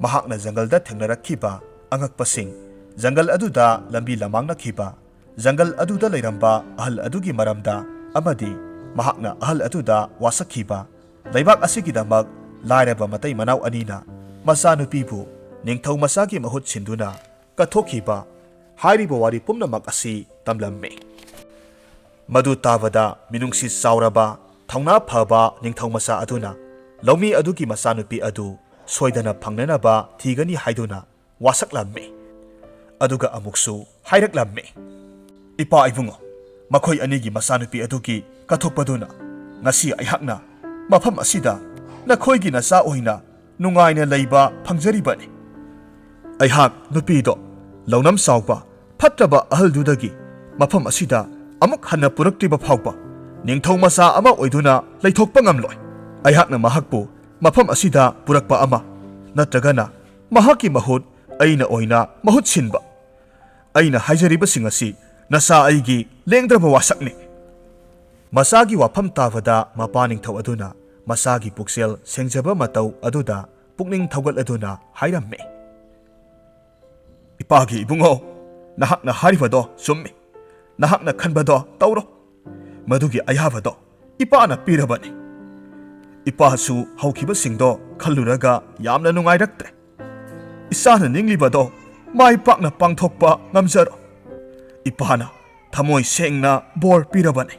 ꯃꯍꯥꯛꯅ ꯖꯪꯒꯜꯗ ꯊꯦꯡꯅꯔꯛꯈꯤꯕ ꯑꯉꯛꯄꯁꯤꯡ, ꯖꯪꯒꯜ ꯑꯗꯨꯗ ꯂꯝꯕꯤ ꯂꯝꯃꯥꯡꯅꯈꯤꯕ, ꯖꯪꯒꯜ ꯑꯗꯨꯗ ꯂꯩꯔꯝꯕ ꯑꯍꯜ ꯑꯗꯨꯒꯤ ꯃꯔꯝꯗ, ꯑꯃꯗꯤ ꯃꯍꯥꯛꯅ ꯑꯍꯜ ꯑꯗꯨꯗ ꯋꯥꯁꯛꯈꯤꯕ ꯂꯩꯕꯥꯛ ꯑꯁꯤꯒꯤꯗꯃꯛ ꯂꯥꯏꯔꯕ ꯃꯇꯩ ꯃꯅꯥꯎ ꯑꯅꯤꯅ ꯃꯆꯥꯅꯨꯄꯤꯕꯨ ꯅꯤꯡꯊꯧ ꯃꯆꯥꯒꯤ ꯃꯍꯨꯠ ꯁꯤꯟꯗꯨꯅ ꯀꯠꯊꯣꯛꯈꯤꯕ ꯍꯥꯏꯔꯤꯕ ꯋꯥꯔꯤ ꯄꯨꯝꯅꯃꯛ ꯑꯁꯤ ꯇꯝꯂꯝꯃꯤ꯫ ꯃꯗꯨ ꯇꯥꯕꯗ ꯃꯤꯅꯨꯡꯁꯤ ꯆꯥꯎꯔꯕ ꯊꯧꯅꯥ ꯐꯕ ꯅꯤꯡꯊꯧ ꯃꯆꯥ ꯑꯗꯨꯅ ꯂꯧꯃꯤ ꯑꯗꯨꯒꯤ ꯃꯆꯥꯅꯨꯄꯤ ꯑꯗꯨ ꯁꯣꯏꯗꯅ ꯐꯪꯅꯅꯕ ꯊꯤꯒꯅꯤ ꯍꯥꯏꯗꯨꯅ ꯋꯥꯁꯛꯂꯝꯃꯤ꯫ ꯑꯗꯨꯒ ꯑꯃꯨꯛꯁꯨ ꯍꯥꯏꯔꯛꯂꯝꯃꯤ꯫ ꯏꯄꯥ ꯏꯕꯨꯡꯉꯣ, ꯃꯈꯣꯏ ꯑꯅꯤꯒꯤ ꯃꯆꯥꯅꯨꯄꯤ ꯑꯗꯨꯒꯤ ꯀꯠꯊꯣꯛꯄꯗꯨꯅ ꯉꯁꯤ ꯑꯩꯍꯥꯛꯅ ꯃꯐꯝ ꯑꯁꯤꯗ ꯅꯈꯣꯏꯒꯤ ꯅꯆꯥ ꯑꯣꯏꯅ ꯅꯨꯡꯉꯥꯏꯅ ꯂꯩꯕ ꯐꯪꯖꯔꯤꯕꯅꯤ꯫ ꯑꯩꯍꯥꯛ ꯅꯨꯄꯤꯗꯣ ꯂꯧꯅꯝ ꯆꯥꯎꯕ ꯐꯠꯇ꯭ꯔꯕ ꯑꯍꯜꯗꯨꯗꯒꯤ ꯃꯐꯝ ꯑꯁꯤꯗ ꯑꯃꯨꯛ ꯍꯟꯅ ꯄꯨꯔꯛꯇ꯭ꯔꯤꯕ ꯐꯥꯎꯕ ꯅꯤꯡꯊꯧ ꯃꯆꯥ ꯑꯃ ꯑꯣꯏꯗꯨꯅ ꯂꯩꯊꯣꯛꯄ ꯉꯝꯂꯣꯏ꯫ ꯑꯩꯍꯥꯛꯅ ꯃꯍꯥꯛꯄꯨ ꯃꯐꯝ ꯑꯁꯤꯗ ꯄꯨꯔꯛꯄ ꯑꯃ ꯅꯠꯇ꯭ꯔꯒꯅ ꯃꯍꯥꯛꯀꯤ ꯃꯍꯨꯠ ꯑꯩꯅ ꯑꯣꯏꯅ ꯃꯍꯨꯠ ꯁꯤꯟꯕ꯫ ꯑꯩꯅ ꯍꯥꯏꯖꯔꯤꯕꯁꯤꯡ ꯑꯁꯤ ꯅꯆꯥ ꯑꯩꯒꯤ ꯂꯦꯡꯗ꯭ꯔꯕ ꯋꯥꯁꯛꯅꯤ꯫ ꯃꯆꯥꯒꯤ ꯋꯥꯐꯝ ꯇꯥꯕꯗ ꯃꯄꯥ ꯅꯤꯡꯊꯧ ꯑꯗꯨꯅ ꯃꯆꯥꯒꯤ ꯄꯨꯛꯆꯦꯜ ꯁꯦꯡꯖꯕ ꯃꯇꯧ ꯑꯗꯨꯗ ꯄꯨꯛꯅꯤꯡ ꯊꯧꯒꯠꯂꯗꯨꯅ ꯍꯥꯏꯔꯝꯃꯤ꯫ ꯏꯄꯥꯒꯤ ꯏꯕꯨꯡꯉꯣ, ꯅꯍꯥꯛꯅ ꯍꯥꯏꯔꯤꯕꯗꯣ ꯆꯨꯝꯃꯤ꯫ ꯅꯍꯥꯛꯅ ꯈꯟꯕꯗꯣ ꯇꯧꯔꯣ꯫ ꯃꯗꯨꯒꯤ ꯑꯌꯥꯕꯗꯣ ꯏꯄꯥꯅ ꯄꯤꯔꯕꯅꯤ꯫ ꯏꯄꯥꯁꯨ ꯍꯧꯈꯤꯕꯁꯤꯡꯗꯣ ꯈꯜꯂꯨꯔꯒ ꯌꯥꯝꯅ ꯅꯨꯡꯉꯥꯏꯔꯛꯇ꯭ꯔꯦ꯫ ꯏꯆꯥꯅ ꯅꯤꯡꯂꯤꯕꯗꯣ ꯃꯥꯏ ꯄꯥꯛꯅ ꯄꯥꯡꯊꯣꯛꯄ ꯉꯝꯖꯔꯣ꯫ ꯏꯄꯥꯅ ꯊꯃꯣꯏ ꯁꯦꯡꯅ ꯕꯣꯔ ꯄꯤꯔꯕꯅꯤ꯫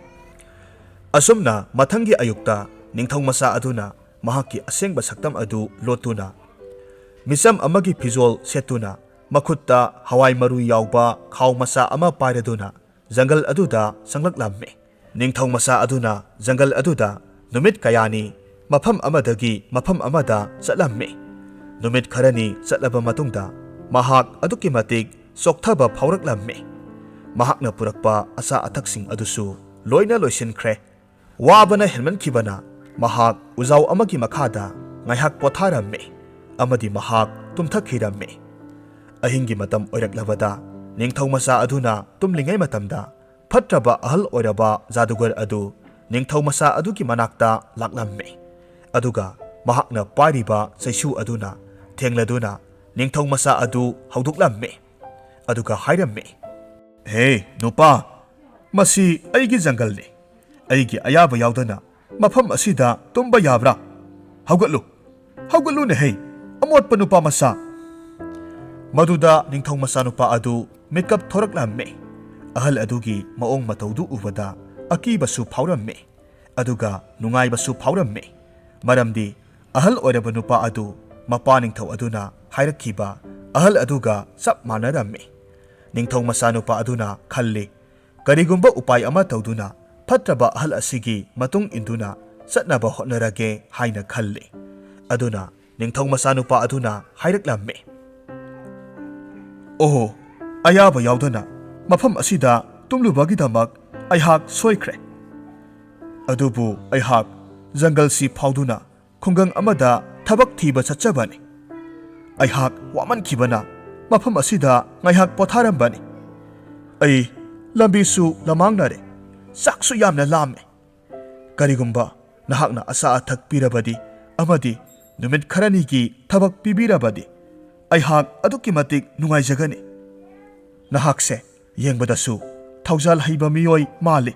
ꯑꯁꯨꯝꯅ ꯃꯊꯪꯒꯤ ꯑꯌꯨꯛꯇ ꯅꯤꯡꯊꯧ ꯃꯆꯥ ꯑꯗꯨꯅ ꯃꯍꯥꯛꯀꯤ ꯑꯁꯦꯡꯕ ꯁꯛꯇꯝ ꯑꯗꯨ ꯂꯣꯠꯇꯨꯅ ꯃꯤꯆꯝ ꯑꯃꯒꯤ ꯐꯤꯖꯣꯜ ꯁꯦꯠꯇꯨꯅ ꯃꯈꯨꯠꯇ ꯍꯋꯥꯏ ꯃꯔꯨ ꯌꯥꯎꯕ ꯈꯥꯎ ꯃꯆꯥ ꯑꯃ ꯄꯥꯏꯔꯗꯨꯅ ꯖꯪꯒꯜ ꯑꯗꯨꯗ ꯆꯪꯂꯛꯂꯝꯃꯤ꯫ ꯅꯤꯡꯊꯧ ꯃꯆꯥ ꯑꯗꯨꯅ ꯖꯪꯒꯜ ꯑꯗꯨꯗ ꯅꯨꯃꯤꯠ ꯀꯌꯥꯅꯤ ꯃꯐꯝ ꯑꯃꯗꯒꯤ ꯃꯐꯝ ꯑꯃꯗ ꯆꯠꯂꯝꯃꯤ꯫ ꯅꯨꯃꯤꯠ ꯈꯔꯅꯤ ꯆꯠꯂꯕ ꯃꯇꯨꯡꯗ ꯃꯍꯥꯛ ꯑꯗꯨꯛꯀꯤ ꯃꯇꯤꯛ ꯆꯣꯛꯊꯕ ꯐꯥꯎꯔꯛꯂꯝꯃꯤ꯫ ꯃꯍꯥꯛꯅ ꯄꯨꯔꯛꯄ ꯑꯆꯥ ꯑꯊꯛꯁꯤꯡ ꯑꯗꯨꯁꯨ ꯂꯣꯏꯅ ꯂꯣꯏꯁꯤꯟꯈ꯭ꯔꯦ꯫ ꯋꯥꯕꯅ ꯍꯦꯟꯃꯟꯈꯤꯕꯅ ꯃꯍꯥꯛ ꯎꯖꯥꯎ ꯑꯃꯒꯤ ꯃꯈꯥꯗ ꯉꯥꯏꯍꯥꯛ ꯄꯣꯊꯥꯔꯝꯃꯤ ꯑꯃꯗꯤ ꯃꯍꯥꯛ ꯇꯨꯝꯊꯈꯤꯔꯝꯃꯤ꯫ ꯑꯍꯤꯡꯒꯤ ꯃꯇꯝ ꯑꯣꯏꯔꯛꯂꯕꯗ ꯅꯤꯡꯊꯧ ꯃꯆꯥ ꯑꯗꯨꯅ ꯇꯨꯝꯂꯤꯉꯩ ꯃꯇꯝꯗ ꯐꯠꯇ꯭ꯔꯕ ꯑꯍꯜ ꯑꯣꯏꯔꯕ ꯖꯥꯗꯨꯒꯔ ꯑꯗꯨ ꯅꯤꯡꯊꯧ ꯃꯆꯥ ꯑꯗꯨꯒꯤ ꯃꯅꯥꯛꯇ ꯂꯥꯛꯂꯝꯃꯤ꯫ ꯑꯗꯨꯒ ꯃꯍꯥꯛꯅ ꯄꯥꯏꯔꯤꯕ ꯆꯩꯁꯨ ꯑꯗꯨꯅ ꯊꯦꯡꯂꯗꯨꯅ ꯅꯤꯡꯊꯧ ꯃꯆꯥ ꯑꯗꯨ ꯍꯧꯗꯣꯛꯂꯝꯃꯤ꯫ ꯑꯗꯨꯒ ꯍꯥꯏꯔꯝꯃꯤ, ꯍꯦ ꯅꯨꯄꯥ, ꯃꯁꯤ ꯑꯩꯒꯤ ꯖꯪꯒꯜꯅꯤ꯫ ꯑꯩꯒꯤ ꯑꯌꯥꯕ ꯌꯥꯎꯗꯅ ꯃꯐꯝ ꯑꯁꯤꯗ ꯇꯨꯝꯕ ꯌꯥꯕ꯭ꯔꯥ? ꯍꯧꯒꯠꯂꯨ, ꯍꯧꯒꯠꯂꯨꯅꯦꯍꯦ, ꯑꯃꯣꯠꯄ ꯅꯨꯄꯥ ꯃꯆꯥ꯫ ꯃꯗꯨꯗ ꯅꯤꯡꯊꯧ ꯃꯆꯥꯅꯨꯄꯥ ꯑꯗꯨ ꯃꯤꯠꯀꯞ ꯊꯣꯔꯛꯂꯝꯃꯤ꯫ ꯑꯍꯜ ꯑꯗꯨꯒꯤ ꯃꯑꯣꯡ ꯃꯇꯧꯗꯨ ꯎꯕꯗ ꯑꯀꯤꯕꯁꯨ ꯐꯥꯎꯔꯝꯃꯤ ꯑꯗꯨꯒ ꯅꯨꯡꯉꯥꯏꯕꯁꯨ ꯐꯥꯎꯔꯝꯃꯤ꯫ ꯃꯔꯝꯗꯤ ꯑꯍꯜ ꯑꯣꯏꯔꯕ ꯅꯨꯄꯥ ꯑꯗꯨ ꯃꯄꯥ ꯅꯤꯡꯊꯧ ꯑꯗꯨꯅ ꯍꯥꯏꯔꯛꯈꯤꯕ ꯑꯍꯜ ꯑꯗꯨꯒ ꯆꯞ ꯃꯥꯟꯅꯔꯝꯃꯤ꯫ ꯅꯤꯡꯊꯧ ꯃꯆꯥꯅꯨꯄꯥ ꯑꯗꯨꯅ ꯈꯜꯂꯤ, ꯀꯔꯤꯒꯨꯝꯕ ꯎꯄꯥꯏ ꯑꯃ ꯇꯧꯗꯨꯅ ꯐꯠꯇ꯭ꯔꯕ ꯑꯍꯜ ꯑꯁꯤꯒꯤ ꯃꯇꯨꯡ ꯏꯟꯗꯨꯅ ꯆꯠꯅꯕ ꯍꯣꯠꯅꯔꯒꯦ ꯍꯥꯏꯅ ꯈꯜꯂꯤ꯫ ꯑꯗꯨꯅ ꯅꯤꯡꯊꯧ ꯃꯆꯥꯅꯨꯄꯥ ꯑꯗꯨꯅ ꯍꯥꯏꯔꯛꯂꯝꯃꯤ, "ꯑꯣꯍꯣ, ꯑꯌꯥꯕ ꯌꯥꯎꯗꯅ ꯃꯐꯝ ꯑꯁꯤꯗ ꯇꯨꯝꯂꯨꯕꯒꯤꯗꯃꯛ ꯑꯩꯍꯥꯛ ꯁꯣꯏꯈ꯭ꯔꯦ꯫ ꯑꯗꯨꯕꯨ ꯑꯩꯍꯥꯛ ꯖꯪꯒꯜꯁꯤ ꯐꯥꯎꯗꯨꯅ ꯈꯨꯡꯒꯪ ꯑꯃꯗ ꯊꯕꯛ ꯊꯤꯕ ꯆꯠꯆꯕꯅꯤ꯫ ꯑꯩꯍꯥꯛ ꯋꯥꯃꯟꯈꯤꯕꯅ ꯃꯐꯝ ꯑꯁꯤꯗ ꯉꯥꯏꯍꯥꯛ ꯄꯣꯊꯥꯔꯝꯕꯅꯤ꯫ ꯑꯩ ꯂꯝꯕꯤꯁꯨ ꯂꯃꯥꯡꯅꯔꯦ, ꯆꯥꯛꯁꯨ ꯌꯥꯝꯅ ꯂꯥꯝꯃꯦ꯫ ꯀꯔꯤꯒꯨꯝꯕ ꯅꯍꯥꯛꯅ ꯑꯆꯥ ꯑꯊꯛ ꯄꯤꯔꯕꯗꯤ ꯑꯃꯗꯤ ꯅꯨꯃꯤꯠ ꯈꯔꯅꯤꯒꯤ ꯊꯕꯛ ꯄꯤꯕꯤꯔꯕꯗꯤ ꯑꯩꯍꯥꯛ ꯑꯗꯨꯛꯀꯤ ꯃꯇꯤꯛ ꯅꯨꯡꯉꯥꯏꯖꯒꯅꯤ꯫ ꯅꯍꯥꯛꯁꯦ ꯌꯦꯡꯕꯗꯁꯨ ꯊꯧꯖꯥꯜ ꯍꯩꯕ ꯃꯤꯑꯣꯏ ꯃꯥꯜꯂꯤ"꯫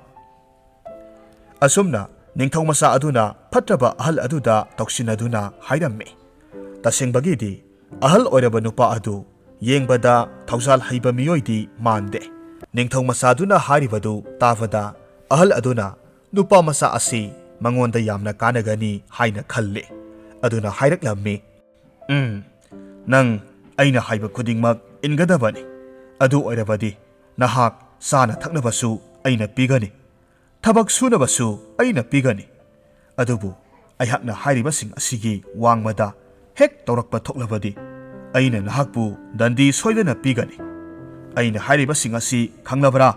ꯑꯁꯨꯝꯅ ꯅꯤꯡꯊꯧ ꯃꯆꯥ ꯑꯗꯨꯅ ꯐꯠꯇ꯭ꯔꯕ ꯑꯍꯜ ꯑꯗꯨꯗ ꯇꯧꯁꯤꯟꯅꯗꯨꯅ ꯍꯥꯏꯔꯝꯃꯤ꯫ ꯇꯁꯦꯡꯕꯒꯤꯗꯤ ꯑꯍꯜ ꯑꯣꯏꯔꯕ ꯅꯨꯄꯥ ꯑꯗꯨ ꯌꯦꯡꯕꯗ ꯊꯧꯖꯥꯜ ꯍꯩꯕ ꯃꯤꯑꯣꯏꯗꯤ ꯃꯥꯟꯗꯦ꯫ ꯅꯤꯡꯊꯧ ꯃꯆꯥꯗꯨꯅ ꯍꯥꯏꯔꯤꯕꯗꯨ ꯇꯥꯕꯗ ꯑꯍꯜ ꯑꯗꯨꯅ ꯅꯨꯄꯥ ꯃꯆꯥ ꯑꯁꯤ ꯃꯉꯣꯟꯗ ꯌꯥꯝꯅ ꯀꯥꯟꯅꯒꯅꯤ ꯍꯥꯏꯅ ꯈꯜꯂꯤ꯫ ꯑꯗꯨꯅ ꯍꯥꯏꯔꯛꯂꯝꯃꯤ, "ꯅꯪ ꯑꯩꯅ ꯍꯥꯏꯕ ꯈꯨꯗꯤꯡꯃꯛ ꯏꯟꯒꯗꯕꯅꯤ꯫ ꯑꯗꯨ ꯑꯣꯏꯔꯕꯗꯤ ꯅꯍꯥꯛ ꯆꯥꯅ ꯊꯛꯅꯕꯁꯨ ꯑꯩꯅ ꯄꯤꯒꯅꯤ, ꯊꯕꯛ ꯁꯨꯅꯕꯁꯨ ꯑꯩꯅ ꯄꯤꯒꯅꯤ꯫ ꯑꯗꯨꯕꯨ ꯑꯩꯍꯥꯛꯅ ꯍꯥꯏꯔꯤꯕꯁꯤꯡ ꯑꯁꯤꯒꯤ ꯋꯥꯡꯃꯗ ꯍꯦꯛ ꯇꯧꯔꯛꯄ ꯊꯣꯛꯂꯕꯗꯤ ꯑꯩꯅ ꯅꯍꯥꯛꯄꯨ ꯗꯟꯗꯤ ꯁꯣꯏꯗꯅ ꯄꯤꯒꯅꯤ꯫ ꯑꯩꯅ ꯍꯥꯏꯔꯤꯕꯁꯤꯡ ꯑꯁꯤ ꯈꯪꯂꯕ꯭ꯔꯥ?"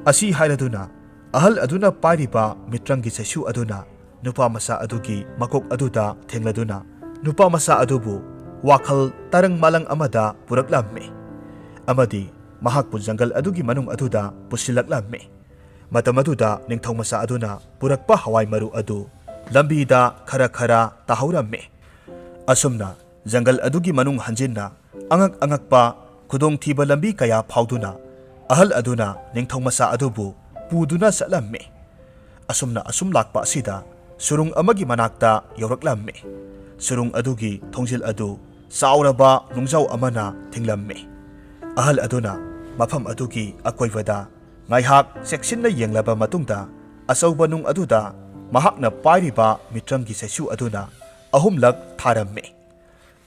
ꯑꯁꯤ ꯍꯥꯏꯔꯗꯨꯅ ꯑꯍꯜ ꯑꯗꯨꯅ ꯄꯥꯏꯔꯤꯕ ꯃꯤꯇ꯭ꯔꯪꯒꯤ ꯆꯩꯁꯨ ꯑꯗꯨꯅ ꯅꯨꯄꯥ ꯃꯆꯥ ꯑꯗꯨꯒꯤ ꯃꯀꯣꯛ ꯑꯗꯨꯗ ꯊꯦꯡꯂꯗꯨꯅ ꯅꯨꯄꯥ ꯃꯆꯥ ꯑꯗꯨꯕꯨ ꯋꯥꯈꯜ ꯇꯔꯪ ꯃꯥꯂꯪ ꯑꯃꯗ ꯄꯨꯔꯛꯂꯝꯃꯤ ꯑꯃꯗꯤ ꯃꯍꯥꯛꯄꯨ ꯖꯪꯒꯜ ꯑꯗꯨꯒꯤ ꯃꯅꯨꯡ ꯑꯗꯨꯗ ꯄꯨꯁꯤꯜꯂꯛꯂꯝꯃꯤ꯫ ꯃꯇꯝ ꯑꯗꯨꯗ ꯅꯤꯡꯊꯧ ꯃꯆꯥ ꯑꯗꯨꯅ ꯄꯨꯔꯛꯄ ꯍꯋꯥꯏ ꯃꯔꯨ ꯑꯗꯨ ꯂꯝꯕꯤꯗ ꯈꯔ ꯈꯔ ꯇꯥꯍꯧꯔꯝꯃꯤ꯫ ꯑꯁꯨꯝꯅ ꯖꯪꯒꯜ ꯑꯗꯨꯒꯤ ꯃꯅꯨꯡ ꯍꯟꯖꯤꯟꯅ ꯑꯉꯛꯄ ꯈꯨꯗꯣꯡꯊꯤꯕ ꯂꯝꯕꯤ ꯀꯌꯥ ꯐꯥꯎꯗꯨꯅ ꯑꯍꯜ ꯑꯗꯨꯅ ꯅꯤꯡꯊꯧ ꯃꯆꯥ ꯑꯗꯨꯕꯨ ꯄꯨꯗꯨꯅ ꯆꯠꯂꯝꯃꯤ꯫ ꯑꯁꯨꯝ ꯂꯥꯛꯄ ꯑꯁꯤꯗ ꯁꯨꯔꯨꯡ ꯑꯃꯒꯤ ꯃꯅꯥꯛꯇ ꯌꯧꯔꯛꯂꯝꯃꯤ꯫ ꯁꯨꯔꯨꯡ ꯑꯗꯨꯒꯤ ꯊꯣꯡꯖꯤꯜ ꯑꯗꯨ ꯆꯥꯎꯔꯕ ꯅꯨꯡꯖꯥꯎ ꯑꯃꯅ ꯊꯤꯡꯂꯝꯃꯤ꯫ ꯑꯍꯜ ꯑꯗꯨꯅ ꯃꯐꯝ ꯑꯗꯨꯒꯤ ꯑꯀꯣꯏꯕꯗ ꯉꯥꯏꯍꯥꯛ ꯆꯦꯛꯁꯤꯟꯅ ꯌꯦꯡꯂꯕ ꯃꯇꯨꯡꯗ ꯑꯆꯧꯕ ꯅꯨꯡ ꯑꯗꯨꯗ ꯃꯍꯥꯛꯅ ꯄꯥꯏꯔꯤꯕ ꯃꯤꯇ꯭ꯔꯪꯒꯤ ꯆꯩꯁꯨ ꯑꯗꯨꯅ 3ꯂꯛ ꯊꯥꯔꯝꯃꯤ꯫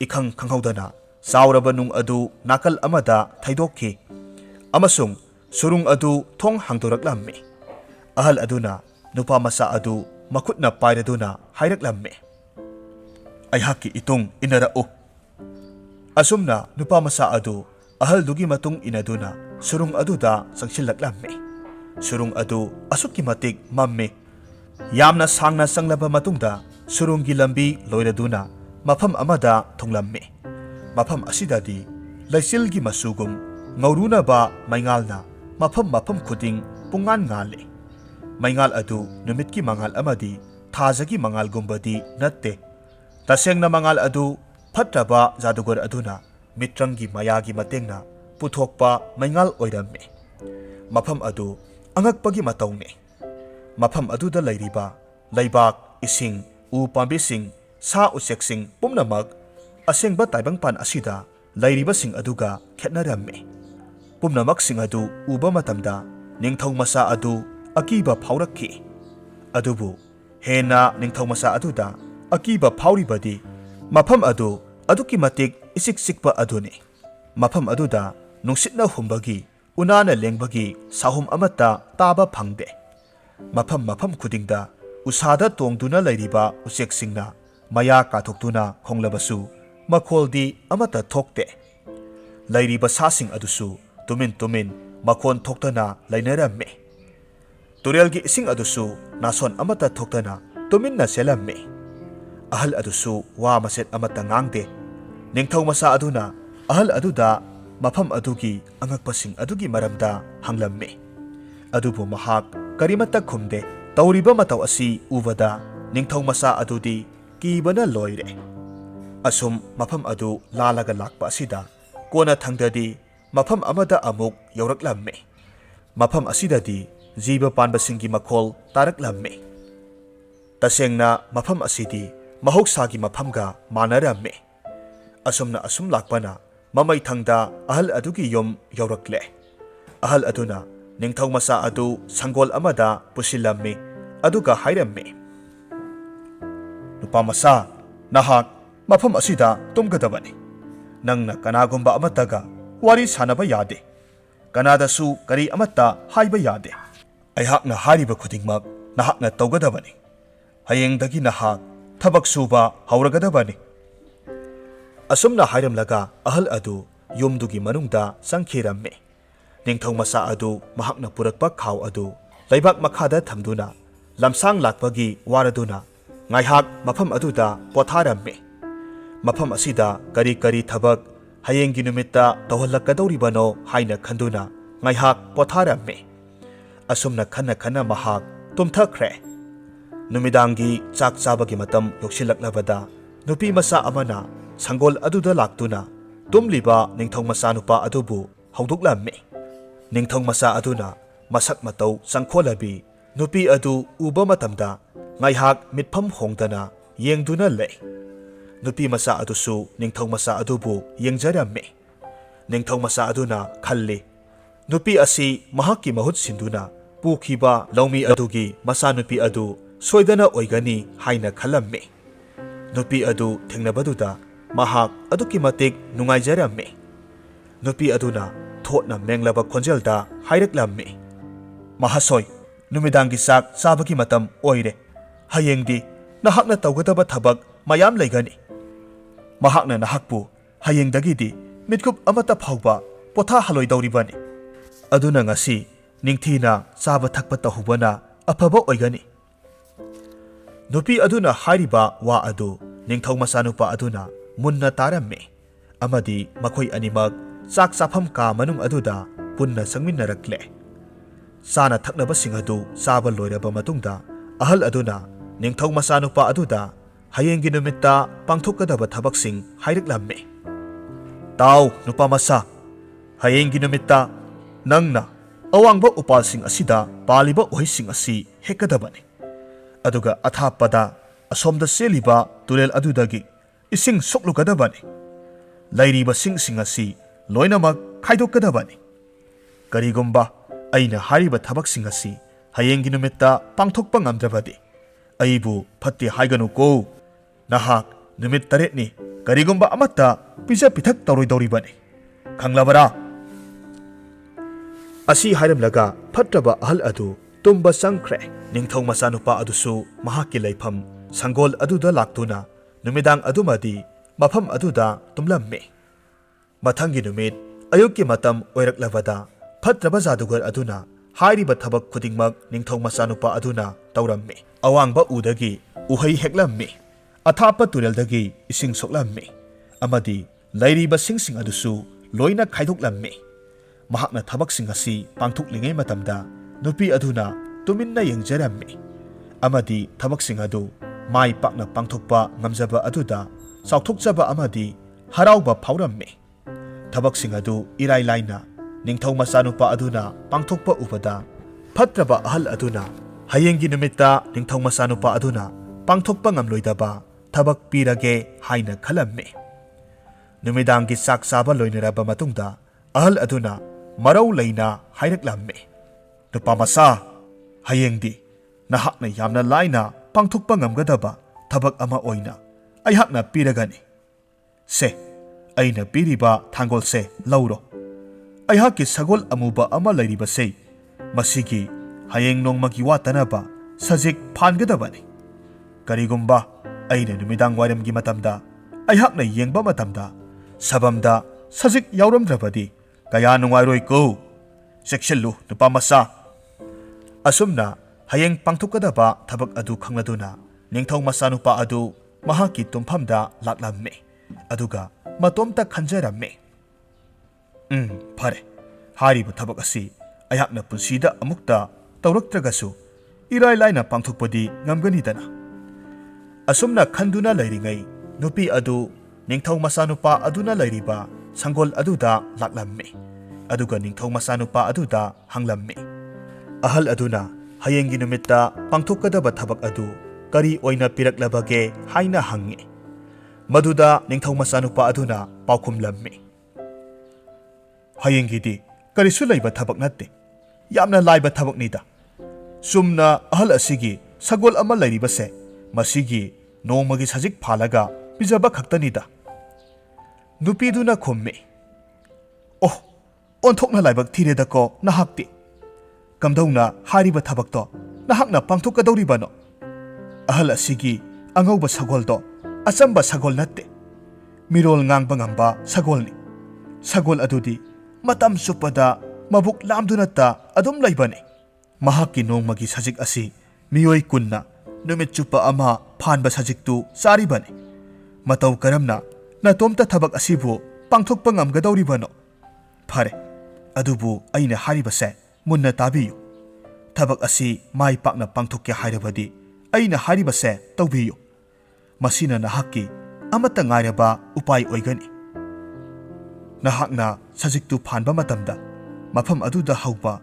ꯏꯈꯪ ꯈꯪꯍꯧꯗꯅ ꯆꯥꯎꯔꯕ ꯅꯨꯡ ꯑꯗꯨ ꯅꯥꯀꯜ ꯑꯃꯗ ꯊꯩꯗꯣꯛꯈꯤ ꯑꯃꯁꯨꯡ ꯁꯨꯔꯨꯡ ꯑꯗꯨ ꯊꯣꯡ ꯍꯥꯡꯗꯣꯔꯛꯂꯝꯃꯤ꯫ ꯑꯍꯜ ꯑꯗꯨꯅ ꯅꯨꯄꯥ ꯃꯆꯥ ꯑꯗꯨ ꯃꯈꯨꯠꯅ ꯄꯥꯏꯔꯗꯨꯅ ꯍꯥꯏꯔꯛꯂꯝꯃꯤ, "ꯑꯩꯍꯥꯛꯀꯤ ꯏꯇꯨꯡ ꯏꯟꯅꯔꯛꯎ"꯫ ꯑꯁꯨꯝꯅ ꯅꯨꯄꯥ ꯃꯆꯥ ꯑꯗꯨ ꯑꯍꯜꯗꯨꯒꯤ ꯃꯇꯨꯡ ꯏꯟꯅꯗꯨꯅ ꯁꯨꯔꯨꯡ ꯑꯗꯨꯗ ꯆꯪꯁꯤꯜꯂꯛꯂꯝꯃꯤ꯫ ꯁꯨꯔꯨꯡ ꯑꯗꯨ ꯑꯁꯨꯛꯀꯤ ꯃꯇꯤꯛ ꯃꯝꯃꯤ꯫ ꯌꯥꯝꯅ ꯁꯥꯡꯅ ꯆꯪꯂꯕ ꯃꯇꯨꯡꯗ ꯁꯨꯔꯨꯡꯒꯤ ꯂꯝꯕꯤ ꯂꯣꯏꯔꯗꯨꯅ ꯃꯐꯝ ꯑꯃꯗ ꯊꯨꯡꯂꯝꯃꯤ꯫ ꯃꯐꯝ ꯑꯁꯤꯗꯗꯤ ꯂꯩꯆꯤꯜꯒꯤ ꯃꯆꯨꯒꯨꯝ ꯉꯧꯔꯨꯅꯕ ꯃꯩꯉꯥꯜꯅ ꯃꯐꯝ ꯈꯨꯗꯤꯡ ꯄꯨꯡꯉꯥꯟ ꯉꯥꯜꯂꯤ꯫ ꯃꯩꯉꯥꯜ ꯑꯗꯨ ꯅꯨꯃꯤꯠꯀꯤ ꯃꯉꯥꯜ ꯑꯃꯗꯤ ꯊꯥꯖꯒꯤ ꯃꯉꯥꯜꯒꯨꯝꯕꯗꯤ ꯅꯠꯇꯦ꯫ ꯇꯁꯦꯡꯅ ꯃꯉꯥꯜ ꯑꯗꯨ ꯐꯠꯇ꯭ꯔꯕ ꯖꯥꯗꯨꯒꯔ ꯑꯗꯨꯅ ꯃꯤꯇ꯭ꯔꯪꯒꯤ ꯃꯌꯥꯒꯤ ꯃꯇꯦꯡꯅ ꯄꯨꯊꯣꯛꯄ ꯃꯩꯉꯥꯜ ꯑꯣꯏꯔꯝꯃꯤ꯫ ꯃꯐꯝ ꯑꯗꯨ ꯑꯉꯛꯄꯒꯤ ꯃꯇꯧꯅꯤ꯫ ꯃꯐꯝ ꯑꯗꯨꯗ ꯂꯩꯔꯤꯕ ꯂꯩꯕꯥꯛ, ꯏꯁꯤꯡ, ꯎ ꯄꯥꯝꯕꯤꯁꯤꯡ, ꯁꯥ ꯎꯆꯦꯛꯁꯤꯡ ꯄꯨꯝꯅꯃꯛ ꯑꯁꯦꯡꯕ ꯇꯥꯏꯕꯪꯄꯥꯟ ꯑꯁꯤꯗ ꯂꯩꯔꯤꯕꯁꯤꯡ ꯑꯗꯨꯒ ꯈꯦꯠꯅꯔꯝꯃꯤ꯫ ꯄꯨꯝꯅꯃꯛꯁꯤꯡ ꯑꯗꯨ ꯎꯕ ꯃꯇꯝꯗ ꯅꯤꯡꯊꯧ ꯃꯆꯥ ꯑꯗꯨ ꯑꯀꯤꯕ ꯐꯥꯎꯔꯛꯈꯤ꯫ ꯑꯗꯨꯕꯨ ꯍꯦꯟꯅ ꯅꯤꯡꯊꯧ ꯃꯆꯥ ꯑꯗꯨꯗ ꯑꯀꯤꯕ ꯐꯥꯎꯔꯤꯕꯗꯤ ꯃꯐꯝ ꯑꯗꯨ ꯑꯗꯨꯛꯀꯤ ꯃꯇꯤꯛ ꯏꯆꯤꯛ ꯆꯤꯛꯄ ꯑꯗꯨꯅꯤ꯫ ꯃꯐꯝ ꯑꯗꯨꯗ ꯅꯨꯡꯁꯤꯠꯅ ꯍꯨꯝꯕꯒꯤ, ꯎꯅꯥꯅ ꯂꯦꯡꯕꯒꯤ ꯁꯥꯍꯨꯝ ꯑꯃꯠꯇ ꯇꯥꯕ ꯐꯪꯗꯦ꯫ ꯃꯐꯝ ꯈꯨꯗꯤꯡꯗ ꯎꯁꯥꯗ ꯇꯣꯡꯗꯨꯅ ꯂꯩꯔꯤꯕ ꯎꯆꯦꯛꯁꯤꯡꯅ ꯃꯌꯥ ꯀꯥꯊꯣꯛꯇꯨꯅ ꯈꯣꯡꯂꯕꯁꯨ ꯃꯈꯣꯜꯗꯤ ꯑꯃꯠꯇ ꯊꯣꯛꯇꯦ꯫ ꯂꯩꯔꯤꯕ ꯁꯥꯁꯤꯡ ꯑꯗꯨꯁꯨ ꯇꯨꯃꯤꯟ ꯃꯈꯣꯟ ꯊꯣꯛꯇꯅ ꯂꯩꯅꯔꯝꯃꯤ꯫ ꯇꯨꯔꯦꯜꯒꯤ ꯏꯁꯤꯡ ꯑꯗꯨꯁꯨ ꯅꯥꯁꯣꯟ ꯑꯃꯠꯇ ꯊꯣꯛꯇꯅ ꯇꯨꯃꯤꯟꯅ ꯆꯦꯜꯂꯝꯃꯤ꯫ ꯑꯍꯜ ꯑꯗꯨꯁꯨ ꯋꯥ ꯃꯆꯦꯠ ꯑꯃꯠꯇ ꯉꯥꯡꯗꯦ꯫ ꯅꯤꯡꯊꯧ ꯃꯆꯥ ꯑꯗꯨꯅ ꯑꯍꯜ ꯑꯗꯨꯗ ꯃꯐꯝ ꯑꯗꯨꯒꯤ ꯑꯉꯛꯄꯁꯤꯡ ꯑꯗꯨꯒꯤ ꯃꯔꯝꯗ ꯍꯪꯂꯝꯃꯤ꯫ ꯑꯗꯨꯕꯨ ꯃꯍꯥꯛ ꯀꯔꯤꯃꯠꯇ ꯈꯨꯝꯗꯦ꯫ ꯇꯧꯔꯤꯕ ꯃꯇꯧ ꯑꯁꯤ ꯎꯕꯗ ꯅꯤꯡꯊꯧ ꯃꯆꯥ ꯑꯗꯨꯗꯤ ꯀꯤꯕꯅ ꯂꯣꯏꯔꯦ꯫ ꯑꯁꯨꯝ ꯃꯐꯝ ꯑꯗꯨ ꯂꯥꯜꯂꯒ ꯂꯥꯛꯄ ꯑꯁꯤꯗ ꯀꯣꯟꯅ ꯊꯪꯗꯗꯤ ꯃꯐꯝ ꯑꯃꯗ ꯑꯃꯨꯛ ꯌꯧꯔꯛꯂꯝꯃꯤ꯫ ꯃꯐꯝ ꯑꯁꯤꯗꯗꯤ ꯖꯤꯕ ꯄꯥꯟꯕꯁꯤꯡꯒꯤ ꯃꯈꯣꯜ ꯇꯥꯔꯛꯂꯝꯃꯤ꯫ ꯇꯁꯦꯡꯅ ꯃꯐꯝ ꯑꯁꯤꯗꯤ ꯃꯍꯧꯁꯥꯒꯤ ꯃꯐꯝꯒ ꯃꯥꯟꯅꯔꯝꯃꯤ꯫ ꯑꯁꯨꯝ ꯂꯥꯛꯄꯅ ꯃꯃꯩꯊꯪꯗ ꯑꯍꯜ ꯑꯗꯨꯒꯤ ꯌꯨꯝ ꯌꯧꯔꯛꯂꯦ꯫ ꯑꯍꯜ ꯑꯗꯨꯅ ꯅꯤꯡꯊꯧ ꯃꯆꯥ ꯑꯗꯨ ꯁꯪꯒꯣꯜ ꯑꯃꯗ ꯄꯨꯁꯤꯜꯂꯝꯃꯤ ꯑꯗꯨꯒ ꯍꯥꯏꯔꯝꯃꯤ, "ꯅꯨꯄꯥ ꯃꯆꯥ, ꯅꯍꯥꯛ ꯃꯐꯝ ꯑꯁꯤꯗ ꯇꯨꯝꯒꯗꯕꯅꯤ꯫ ꯅꯪꯅ ꯀꯅꯥꯒꯨꯝꯕ ꯑꯃꯠꯇꯒ ꯋꯥꯔꯤ ꯁꯥꯅꯕ ꯌꯥꯗꯦ꯫ ꯀꯅꯥꯗꯁꯨ ꯀꯔꯤ ꯑꯃꯠꯇ ꯍꯥꯏꯕ ꯌꯥꯗꯦ꯫ ꯑꯩꯍꯥꯛꯅ ꯍꯥꯏꯔꯤꯕ ꯈꯨꯗꯤꯡꯃꯛ ꯅꯍꯥꯛꯅ ꯇꯧꯒꯗꯕꯅꯤ꯫ Hayengdagi nahak thabak suba hauragadabani. Asumna hairamlaga ahal adu yumdugi manungda sangkhiramme. Ningthau masa adu mahakna purakpa khaw adu laibak makhada thamduna lamsang lakpagi waraduna ngaihak mafam aduda potharamme. Mafam asida kari kari thabak hayengi numitta tawhallakadoribano haina khanduna ngaihak potharamme. Asumna khana khana mahak tumthakre. Numidangi chak chabagi matam yoksilaklabada nupi masa amana sanggol aduda laktuna tumliba ningthong masa nupa adubu hauduklamme. Ningthong masa aduna masak matau sangkholabi nupi adu uba matamda ngaihak mitpham hongdana yengduna lei. Nupi masa adusu ningthong masa adubu yengjaramme. Ningthong masa aduna khalli nupi asi mahakki mahut sinduna pukhiba laumi adugi masa nupi adu soidana oigani haina khalamme. Nupi adu thengnabaduda mahak aduki matik nungaijaramme. Nupi aduna thotna menglaba khonjelda hairaklamme. Mahasoi numidangi sak sabagi matam oire. Hayengdi nahakna tawgadaba thabak mayam leigani. Mahakna nahakpu hayengdagidi mitkup amata phawba potha haloidawribani. Aduna ngasi ningthina saba thakpa tahubana afaba oigani. Nupi aduna hairiba wa adu ningthau masanupa aduna munna taramme. Amadi makhoi animak sak safam ka manung aduda punna sangminarakle. Sana thaknaba sing adu saba loiraba matungda ahal aduna ningthau masanupa aduda hayengi numitta pangthokadaba thabaksing hairiklamme. Tau nupa masa hayengi numitta nangna awangba upalsing asida paliba ohising asi hekadabani. Aduga athapada asomda seliba turel adudagi ising soklukadabani. Lairiba sing asi loinamak khaidokadabani. Karigumba aina hariba thabaksing asi hayengi numitta pangthokpa ngamdrabadi aibu phatti haiganu ko. Nahak numit taretni karigumba amata pija pithak tawroidawribani. Khanglabara. Asi hairamlaga FATRABA ahal adu tumba sangkhre. Ningthau masanupa adusu mahakki leifam sanggol aduda laktuna numidang adumadi mafam aduda tumlamme. Mathangi numit ayukki matam oiraklabada FATRABA jadugar aduna hairiba thabak khudingmak ningthau masanupa aduna tawramme. Awangba udagi uhai heklamme. Athapa tureldagi ising soklamme. Amadi lairiba singsing adusu loina khaidoklamme. Mahakna thabaksing asi pangthoklingai matamda nupi aduna tuminna yengjaramme. Amadi thabaksing adu mai pakna pangthokpa ngamjaba aduda chauthokjaba amadi harauba phawramme. Thabaksing adu irai laina ningthau masanupa aduna pangthokpa ubada FATRABA ahal aduna hayengi numitta ningthau masanupa aduna pangthokpa ngamloidaba thabak pirage haina khalamme. Numidangi sak saba loinaraba matungda ahal aduna marau leina hairaklamme. Nupa masa hayengdi nahakna yamna laina pangthokpa ngamgadaba thabak ama oina aihakna piragani. Se aina piriba thangol se lauro. Aihakki sagol amuba ama lairiba se masigi hayeng nongmagi watanaba sajik phangadabani. Karigumba aina numidang wairamgi matamda aihakna yengba matamda sabamda sajik yauramdrabadi kaya nungairoi ko. Sekshillu nupa masa. Asumna hayeng pangthokadaba thabak adu khangladuna ningthau masa nupa adu mahaki tumphamda laklamme. Aduga matomta khanjaramme. Phare hariba thabak asi ayakna punsida amukta tawraktragasu irai laina pangthokpadi ngamganidana. Asumna khanduna lairingai nupi adu ningthau masa nupa aduna lairiba sanggol aduda laklamme. Aduga ningthau masa nupa aduda hanglamme. Ahal aduna hayengi numitta pangthokadaba thabak adu kari oina piraklabage haina hange. Maduda ningthau masa nupa aduna paukhumlamme. Hayengidi karisu laiba thabak natte. Yamna laiba thabak nida. Sumna ahal asigi sagol ama lairibase masigi nongmagi sajik phalaga pijaba khaktanida. Nupiduna khomme. Oh, onthokna laibak thireda ko nahakti. Kamdawna hariba thabakto nahakna pangthokadawribano. ahal asigi angauba sagol do achamba sagol natte mirol ngang ngamba sagol ni sagol adudi matam supada mabuk lamduna ta adum laibani mahakki nongmagi sajik asi miyoi kunna numit chupa ama phanba sajik tu saribani matau karamna natomta thabak asibu pangthokpa ngamgadawribano phare adubu aina haribase munna tabiyu thabak asi mai pakna pangthokke hairabadi aina haribase tawbiyu masina nahakki amata ngairaba upai oigani nahakna sajiktu phanba matamda mafam aduda hauba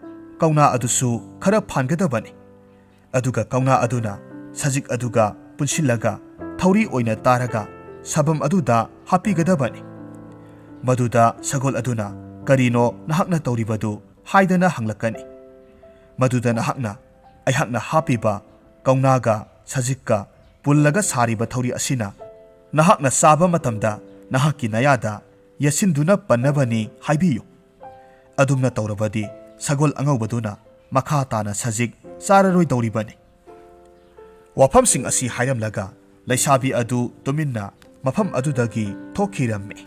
kauna adusu khara phangadabani aduga kauna aduna sajik aduga punsilaga thauri oina taraga sabam aduda hapigadabani maduda sagol aduna karino nahakna tawribadu haidana hanglakani maduda nahakna aihakna hapiba kaunaga sajikka pullaga sariba thauri asina nahakna saba matamda nahakki nayada yasinduna pannabani haibiyu adumna tawrabadi sagol angaubaduna makha tana sajik sararoi tawribani wafamsing asi hairamlaga leisabi adu tuminna mafam adudagi thokhirammi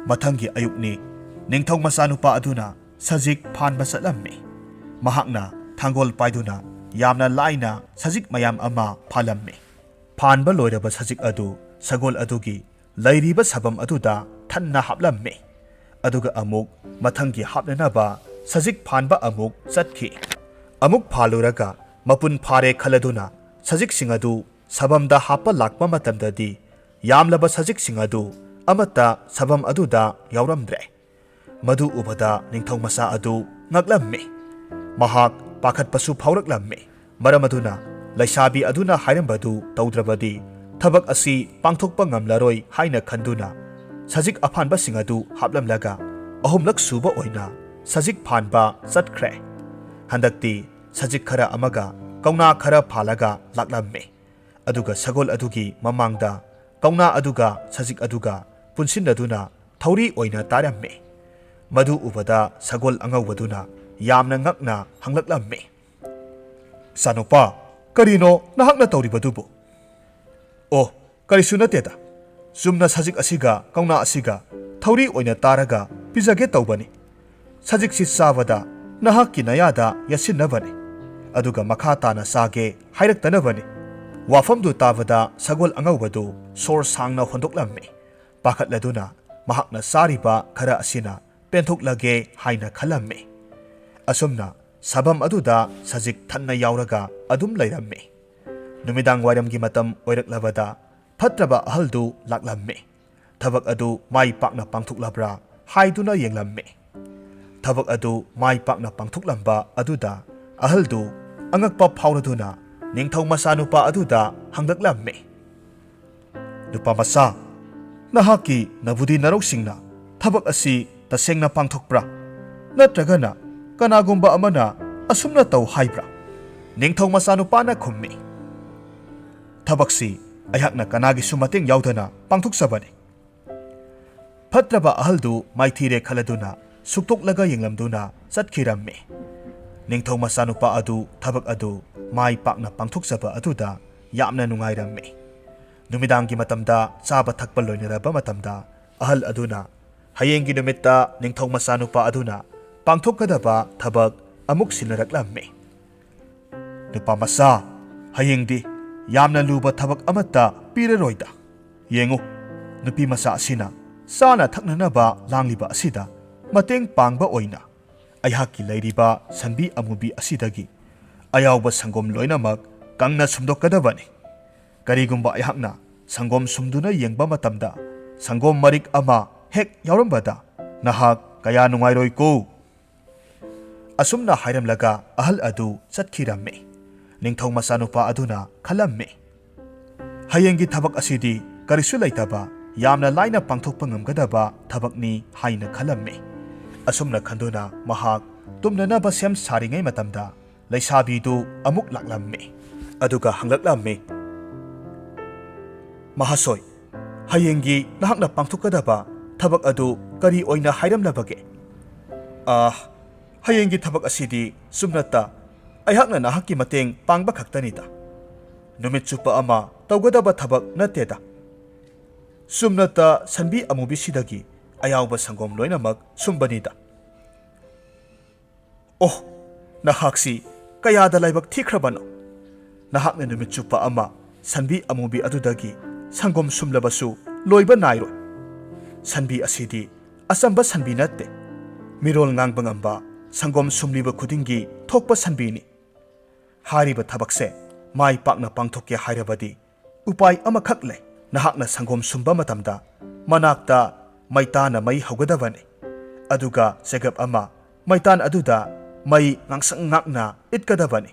mathangi ayukni ningthong masanupa aduna sajik phanba satlammi mahakna thangol paiduna yamna laina sajik mayam ama phalammi phanba loiraba sajik adu sagol adugi lairiba sabam aduda thanna haplammi aduga amuk mathangi hapnanaba sajik phanba amuk chatkhi amuk phaluraga mapun phare khaladuna sajik singadu sabamda hapa lakpa matamdadi yamlaba sajik singadu amata sabam aduda yauramdre madu ubada ningthong masa adu ngaklammi mahak pakhat pasu phauraklammi maramaduna leisabi aduna hairambadu tawdrabadi thabak asi pangthokpa ngamlaroi haina khanduna sajik aphanba singadu haplamlaga ahumlak suba oina sajik phanba chatkhre handakti sajik khara amaga kauna khara phalaga laklammi aduga sagol adugi mamangda kauna aduga sajik aduga punsinaduna thauri oina tarammi madu ubada sagol angaubaduna yamna ngakna hanglaklammi sanopa karino nahakna tawribadubu o karisu nateda sumna sajik asiga kauna asiga thauri oina taraga pijage tawbani sajik si savada nahakki nayada yasinabani aduga makha tana sage hairaktanabani wafamdu tabada sagol angaubadu sor sangna hondoklammi pakhatladuna mahakna sariba khara asina penthoklage haina khalammi asumna sabam aduda sajik thanna yauraga adum lairammi numidang wairamgi matam oiraklabada fatraba ahaldu laklammi thabak adu mai pakna pangthuklabra haiduna yenglammi thabak adu mai pakna pangthuklamba aduda ahaldu angakpa phauraduna ningthau masanupa aduda hanglaklammi nupa masa nahaki nabudi naroksingna thabak asi tasengna pangthokpra natragana kanagumba amana asumna taw haibra ningthau masanupana khummi thabaksi ayakna kanagi sumating yaudana pangthuksabani fatraba ahaldu maithire khaladuna suktoklaga yenglamduna chatkhirammi ningthau masanupa adu thabak adu mai pakna pangthuksaba aduda yamna nungairammi numidangi matamda chaba thakpa loinaraba matamda ahal aduna hayengi numitta ningthau masanupa aduna pangthokadaba thabak amuk sinaraklammi nupa masa hayengdi yamna luba thabak amata piraroida yengu nupi masa asina sana thaknanaba langliba asida mateng pangba oina ayhakki leiriba sanbi amubi asidagi ayawba sangom loinamak kangna sumdokadabani karigumba ayhakna sangom sumduna yengba matamda sangom marik ama hek yaurambada nahak kaya nungairoi ko asumna hairamlaga ahal adu chatkhirammi ningthau masanupa aduna khalammi hayengi thabak asidi karisu laitaba yamna laina pangthokpa ngamgadaba thabakni haina khalammi asumna khanduna mahak tumnanaba sem saringai matamda leisabi du amuk laklammi aduga hanglaklammi mahasoi hayengi nahakna pangthokadaba thabak adu kari oina hairamlabage hayengi thabak asidi sumnata ayhakna nahakki mateng pangba khaktanida नुमित चुप्पा अमा तौगदबा थबक नतेदा सुमनता सनबी अमुबिसिदगी अयावबा संगोम लोइनमक सुमबनीदा ओह नहाक्सी कयादा लाइबक थिख्रबनो नहाकने नुमित चुप्पा अमा सनबी Amubi अदुदगी संगोम सुमलबसु लोइबा नाइरो सनबी असिदी असंबा सनबी नत्ते मिरोल ngang ngamba संगोम सुमलिबा खुदिंगी थोकपा सनबीनी हारिबा थबकसे माई पाकना पांगथोके हाइरबदी उपाय अमखक ले नहाकना संगोम सुमबा मतमदा मनाक्ता मैताना मई हौगदबने अदुगा सेगप अमा मैतान अदुदा मई ngang ngakna इतकदबने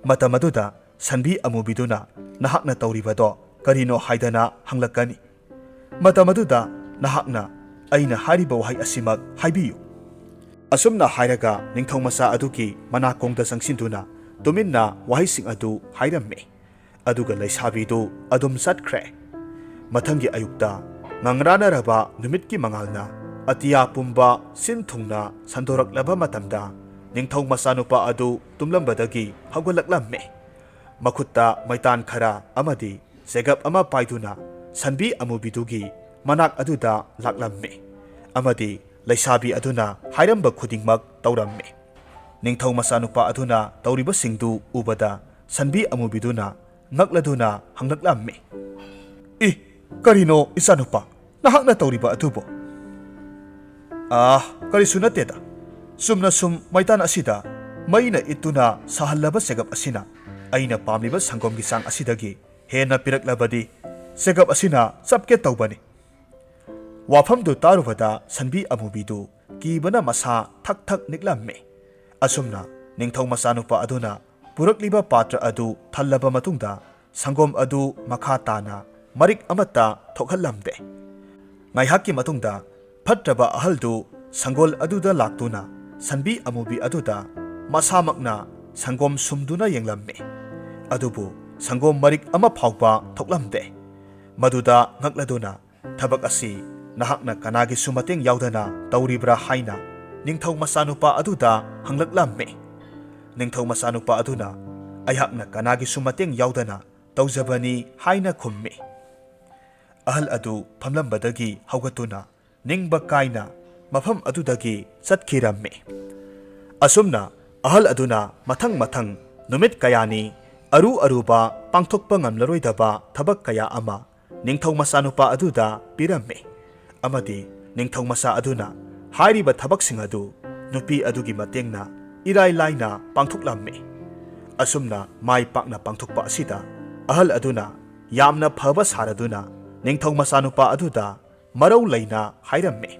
मतम अदुदा सनबी अमुबिदुना नहाकना तौरिबदो करिनो हाइदना हंगलकनी मतम अदुदा नहाकना अइना हारिबा वहाई असिमक हाइबियु असुमना हाइरगा निंगथौ मसा अदुकी मनाकोंगदा संगसिनदुना तुमिन्ना वहाईसिंग अदु हाइरम्मे अदुगा लैसाबीदु अदुम सटख्रे मथंगी Ayukta ngangrana नुमित की मंगालना अतिया पुंबा सिनथुंगना संदोरकलबा मतमदा निंगथौ मसानुपा अदु तुमलंबदगी हौगलकलम्मे मखुत्ता मैतान खरा अमदी सेगप अमा पाइदुना सनबी अमुबिदुगी मनाक अदुदा लाकलम्मे अमदी लैसाबी अदुना हाइरम्बा खुदिंगमक तौरम्मे निंगथौ मसानुपा अदुना तौरिबसिंगदु उबदा सनबी अमुबिदुना ngakladuna hanglaklamme इ करिनो इसानुपा नहाकना तौरिबा अदुबो करिसु नतेदा सुमना सुम मैतान असिदा मैना इतुना सहल्लबा सेगप असिना अइना पामलिबा संगोमगी सांग असिदगी हेना पिरकलबदी सेगप असिना सबके तौबनी वाफमदु तारुबदा सनबी अमुबिदु कीबना मसा थक थक निकलम्मे असुमना निंगथौ मसानुपा अदुना पुरकलिबा पात्र अदु थल्लबा मतुंगदा संगोम अदु मखा ताना Marik अमत्ता थोखल्लमदे ngaihakki matungda fatraba ahaldu sangol aduda laktuna sanbi amubi aduda masamakna sangom sumduna yenglamme adubu sangom marik ama phawba thoklamde maduda ngakladuna thabak asi nahakna kanagi sumateng yaudana tauribra haina ningthau masanupa aduda hanglaklamme ningthau masanupa aduna ayakna kanagi sumateng yaudana taujabani haina khumme ahal adu phamlambadagi haugatuna ningba kaina mafam adudagi chatkiramme asumna ahal aduna mathang mathang numit kayani aru aruba pangthokpa ngamlaroidaba thabak kaya ama ningthau masanupa aduda piramme amadi ningthau masa aduna hairiba thabak sing adu nupi adugi matengna irai laina pangthoklamme asumna mai pakna pangthokpa asida ahal aduna yamna phaba saraduna Ningthou मसानुपा अदुदा मरौ लैना हाइरम्मे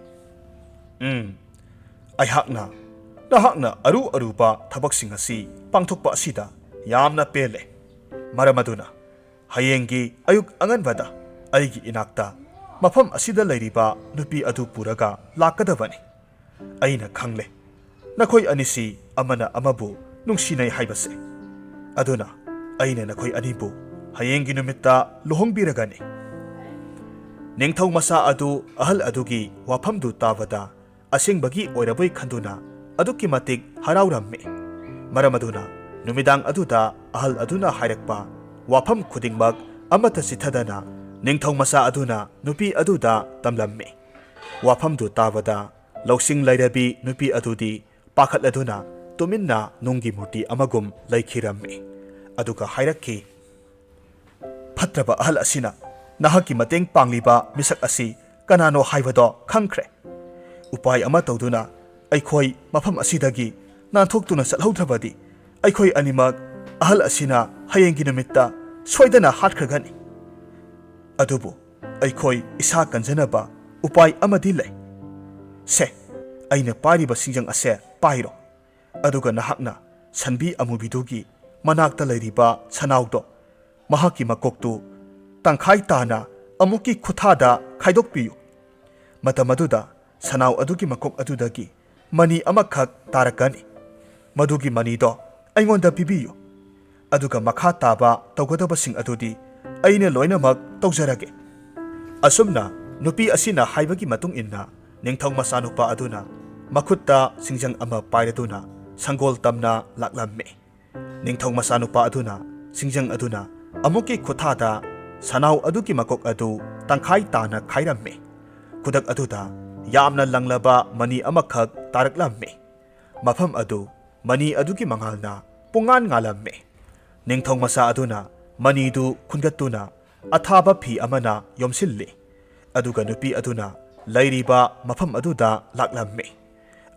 अयहाकना नहाकना अरु अरुपा थबकसिंग असि पांगथोकपा असिदा यामना पेले मरमदुना हयेंगी अयुक अंगनबदा अइगी इनाक्ता मफम असिदा लैरिबा नुपी अदु पुरगा लाकदबने अइना खंगले नखोय अनिसी अमना अमबु नुंगसिनै हाइबसे अदुना अइना नखोय अनिबु हयेंगी नुमित्ता लुहोंगबिरगाने निंगथौ मसा अदु अहल अदुगी वाफमदु तावदा असिंगबगी ओइरबोय खंदुना अदुकी मतिक हराउरम्मे मरमदुना नुमिदांग अदुदा अहल अदुना हाइरकपा वाफम खुदिंगमक अमता सिथदना निंगथौ मसा अदुना नुपी अदुदा तमलम्मे वाफमदु तावदा लौसिंग लैरबी नुपी अदुदी पाखतलदुना तुमिन्ना नुंगी मूर्ति अमगुम लैखिरम्मे अदुगा हाइरक्की फत्रबा अहल असिना नहाकी मतेंग पांगलिबा मिसक असि कनानो हाइबदो खंख्रे उपाय अमा तौदुना अइखोय मफम असिदगी नाथोक्तुना चलहौद्रबदी अइखोय अनिमक अहल असिना हयेंगी नुमित्ता सोइदना हाटखरगनी अदुबु अइखोय इसा कंजनबा उपाय अमदि लै से अइना पारिबा सिंजंग असे पाइरो अदुगा नहाकना सनबी अमुबिदुगी मनाक्ता लैरिबा सनाउदो महाकी मकोक्तु तंखाई ताना अमुकी खुथादा खाइदोकपियु मतमदुदा सनाउ अदुगी मकोक अदुदगी मनी अमखक तारकनी मदुगी मनीदो अइंगोंदा पिबियु अदुगा मखा ताबा तौगदबसिंग अदुदी अइने लोइनमक तौजरगे असुमना नुपी असिना हाइबगी मतुंग इन्ना निंगथौ मसानुपा अदुना मखुत्ता सिंजंग अमा पाइरदुना संगोल तमना लाकलम्मे Ningthou मसानुपा अदुना singjang aduna amuki khuthada sanau aduki makok adu tangkhai tana khairammi kudak aduda yamna langlaba mani amakhak taraklammi mafam adu mani aduki mangalna pungan ngalammi ningthong masa aduna mani du khungatuna athaba phi amana yomsilli aduga nupi aduna lairiba mafam aduda laklammi